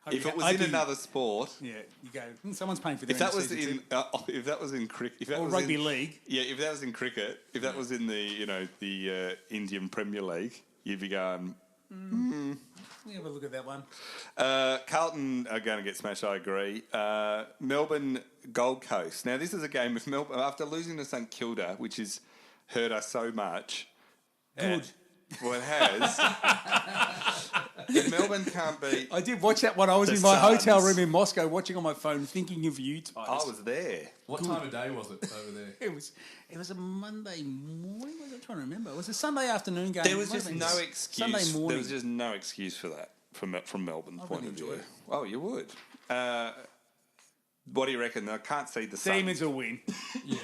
Speaker 3: Hope
Speaker 1: if
Speaker 3: you-
Speaker 1: it was
Speaker 3: hope
Speaker 1: in
Speaker 3: you-
Speaker 1: another sport,
Speaker 3: Yeah, you go. Someone's paying for their
Speaker 1: if that was
Speaker 3: season
Speaker 1: if that was in cricket, if that
Speaker 3: or
Speaker 1: was
Speaker 3: rugby
Speaker 1: in,
Speaker 3: league.
Speaker 1: yeah, if that was in cricket, if that was in the Indian Premier League, you'd be going.
Speaker 3: We have a look at that one.
Speaker 1: Carlton are going to get smashed, I agree. Melbourne, Gold Coast. Now, this is a game of Melbourne. After losing to St Kilda, which has hurt us so much.
Speaker 3: Good.
Speaker 1: Well, it has. If Melbourne can't beat...
Speaker 3: I did watch that one. I was
Speaker 1: The
Speaker 3: in my hotel
Speaker 1: Suns.
Speaker 3: room in Moscow watching on my phone, thinking of you, Titus.
Speaker 1: I was there.
Speaker 2: What time of day was it over there?
Speaker 3: It was a Monday morning. Was I trying to remember? It was a Sunday afternoon game.
Speaker 1: There was
Speaker 3: It might
Speaker 1: just
Speaker 3: have
Speaker 1: no
Speaker 3: been
Speaker 1: excuse.
Speaker 3: Sunday morning.
Speaker 1: There was just no excuse for that from Melbourne's
Speaker 3: I
Speaker 1: point
Speaker 3: really
Speaker 1: of view.
Speaker 3: enjoyed it.
Speaker 1: Oh, you would. What do you reckon? I can't see the Suns.
Speaker 3: Demons will win.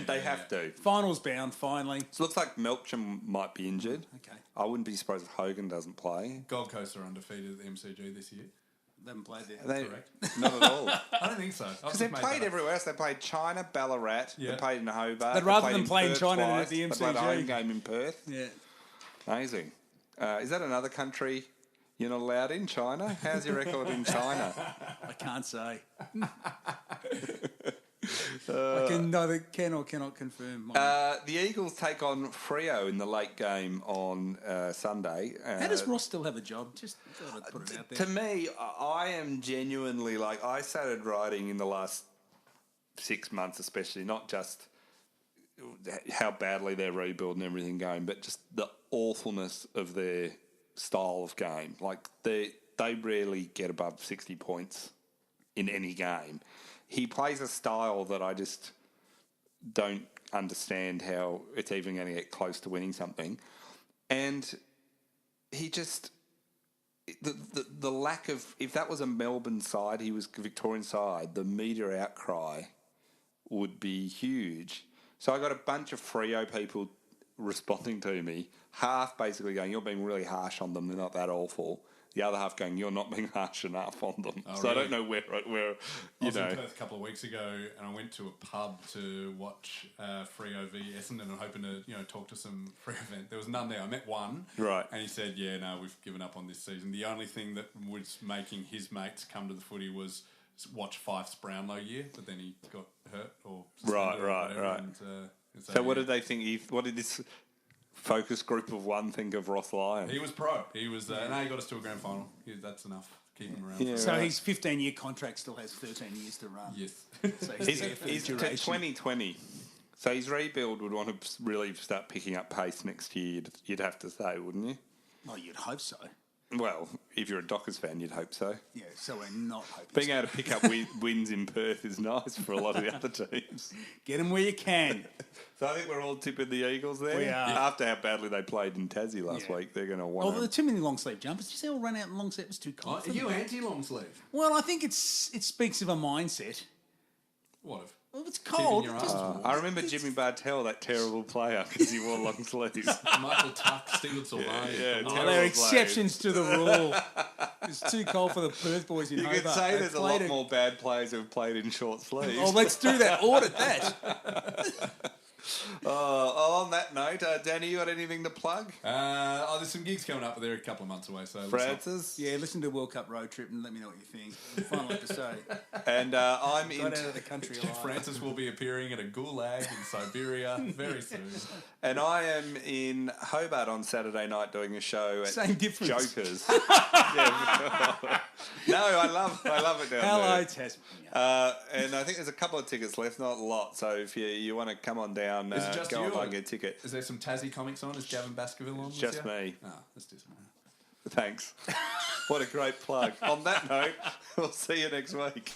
Speaker 1: They have to.
Speaker 3: Finals bound, finally.
Speaker 1: So it looks like Melksham might be injured.
Speaker 3: Okay.
Speaker 1: I wouldn't be surprised if Hogan doesn't play.
Speaker 2: Gold Coast are undefeated at the MCG this year.
Speaker 3: They haven't played there.
Speaker 1: They,
Speaker 2: Correct.
Speaker 1: Not at all.
Speaker 2: I don't think so.
Speaker 1: Because they played everywhere else. They played China, Ballarat.
Speaker 2: Yeah.
Speaker 1: They played in Hobart.
Speaker 3: But
Speaker 1: they
Speaker 3: rather
Speaker 1: played
Speaker 3: than
Speaker 1: in
Speaker 3: play in
Speaker 1: Perth
Speaker 3: China than
Speaker 1: twice.
Speaker 3: at the
Speaker 1: They played a
Speaker 3: MCG.
Speaker 1: home game in Perth.
Speaker 3: Yeah.
Speaker 1: Amazing. Is that another country you're not allowed in, China? How's your record in China?
Speaker 3: I can't say. I can neither can or cannot confirm.
Speaker 1: The Eagles take on Freo in the late game on Sunday.
Speaker 3: How does Ross still have a job? Just thought I'd put it out there.
Speaker 1: To me, I am genuinely I started writing in the last 6 months, especially, not just how badly their rebuild and everything going, but just the awfulness of their style of game. Like they rarely get above 60 points in any game. He plays a style that I just don't understand how it's even going to get close to winning something. And he just... The lack of... If that was a Melbourne side, he was a Victorian side, the media outcry would be huge. So I got a bunch of Freo people responding to me, half basically going, you're being really harsh on them, they're not that awful. The other half going, you're not being harsh enough on them.
Speaker 2: Oh,
Speaker 1: so
Speaker 2: really?
Speaker 1: I don't know where
Speaker 2: I was in Perth a couple of weeks ago, and I went to a pub to watch Freo v Essendon, and hoping to talk to some Freo event. There was none there. I met one,
Speaker 1: Right.
Speaker 2: and he said, "Yeah, no, we've given up on this season. The only thing that was making his mates come to the footy was watch Fife's Brownlow year, but then he got hurt or suspended or
Speaker 1: Right.
Speaker 2: whatever, and,
Speaker 1: So what did they think? What did this focus group of one think of Ross Lyon?
Speaker 2: He was pro. He was. No, he got us to a grand final. That's enough. Keep him around.
Speaker 1: Yeah.
Speaker 3: So
Speaker 1: right.
Speaker 3: his 15-year contract still has 13 years to run.
Speaker 2: Yes.
Speaker 3: So
Speaker 1: He's to
Speaker 3: duration.
Speaker 1: 2020. So his rebuild would want to really start picking up pace next year, you'd have to say, wouldn't you?
Speaker 3: Well, you'd hope so.
Speaker 1: Well, if you're a Dockers fan, you'd hope so.
Speaker 3: Yeah, so we're not hoping
Speaker 1: Being
Speaker 3: so.
Speaker 1: able to pick up wins in Perth is nice for a lot of the other teams.
Speaker 3: Get them where you can.
Speaker 1: So I think we're all tipping the Eagles there.
Speaker 3: We are.
Speaker 1: After how badly they played in Tassie last
Speaker 3: Yeah.
Speaker 1: week, they're going to
Speaker 3: Oh,
Speaker 1: want
Speaker 3: there are too many long sleeve jumpers. Did you see all run out in long sleeve? It was too cold.
Speaker 2: Are
Speaker 3: for them.
Speaker 2: you anti-long sleeve?
Speaker 3: Well, I think it speaks of a mindset.
Speaker 2: What of?
Speaker 3: Well, it's cold.
Speaker 2: your
Speaker 3: Just-
Speaker 2: arse
Speaker 1: I remember Jimmy Bartell, that terrible player, because he wore long sleeves.
Speaker 2: Michael Tuck, Stiglitz, or
Speaker 1: yeah,
Speaker 2: Lane.
Speaker 1: terrible
Speaker 3: oh, they're
Speaker 1: player.
Speaker 3: exceptions to the rule. It's too cold for the Perth boys in
Speaker 1: You
Speaker 3: Hobart.
Speaker 1: could say
Speaker 3: They
Speaker 1: there's a
Speaker 3: played
Speaker 1: lot more bad players who've played in short sleeves.
Speaker 3: Oh, let's do that. Audit that.
Speaker 1: On that note, Danny, you got anything to plug?
Speaker 2: There's some gigs coming up, but they're a couple of months away. So
Speaker 1: Francis?
Speaker 3: Yeah, listen to World Cup Road Trip and let me know what you think. Final episode.
Speaker 1: And I'm in...
Speaker 3: Got out of the country alive.
Speaker 2: Francis will be appearing at a gulag in Siberia very soon.
Speaker 1: And I am in Hobart on Saturday night doing a show at
Speaker 3: Same difference.
Speaker 1: Jokers. Yeah. No, I love it down
Speaker 3: Hello,
Speaker 1: there.
Speaker 3: Tasmania.
Speaker 1: And I think there's a couple of tickets left, not a lot. So if you want to come on down,
Speaker 2: Is it just
Speaker 1: go
Speaker 2: you,
Speaker 1: online
Speaker 2: or
Speaker 1: and get a ticket.
Speaker 2: Is there some Tassie comics on? Is Gavin Baskerville on?
Speaker 1: Just me.
Speaker 2: Oh, let's do some.
Speaker 1: Thanks. What a great plug. On that note, we'll see you next week.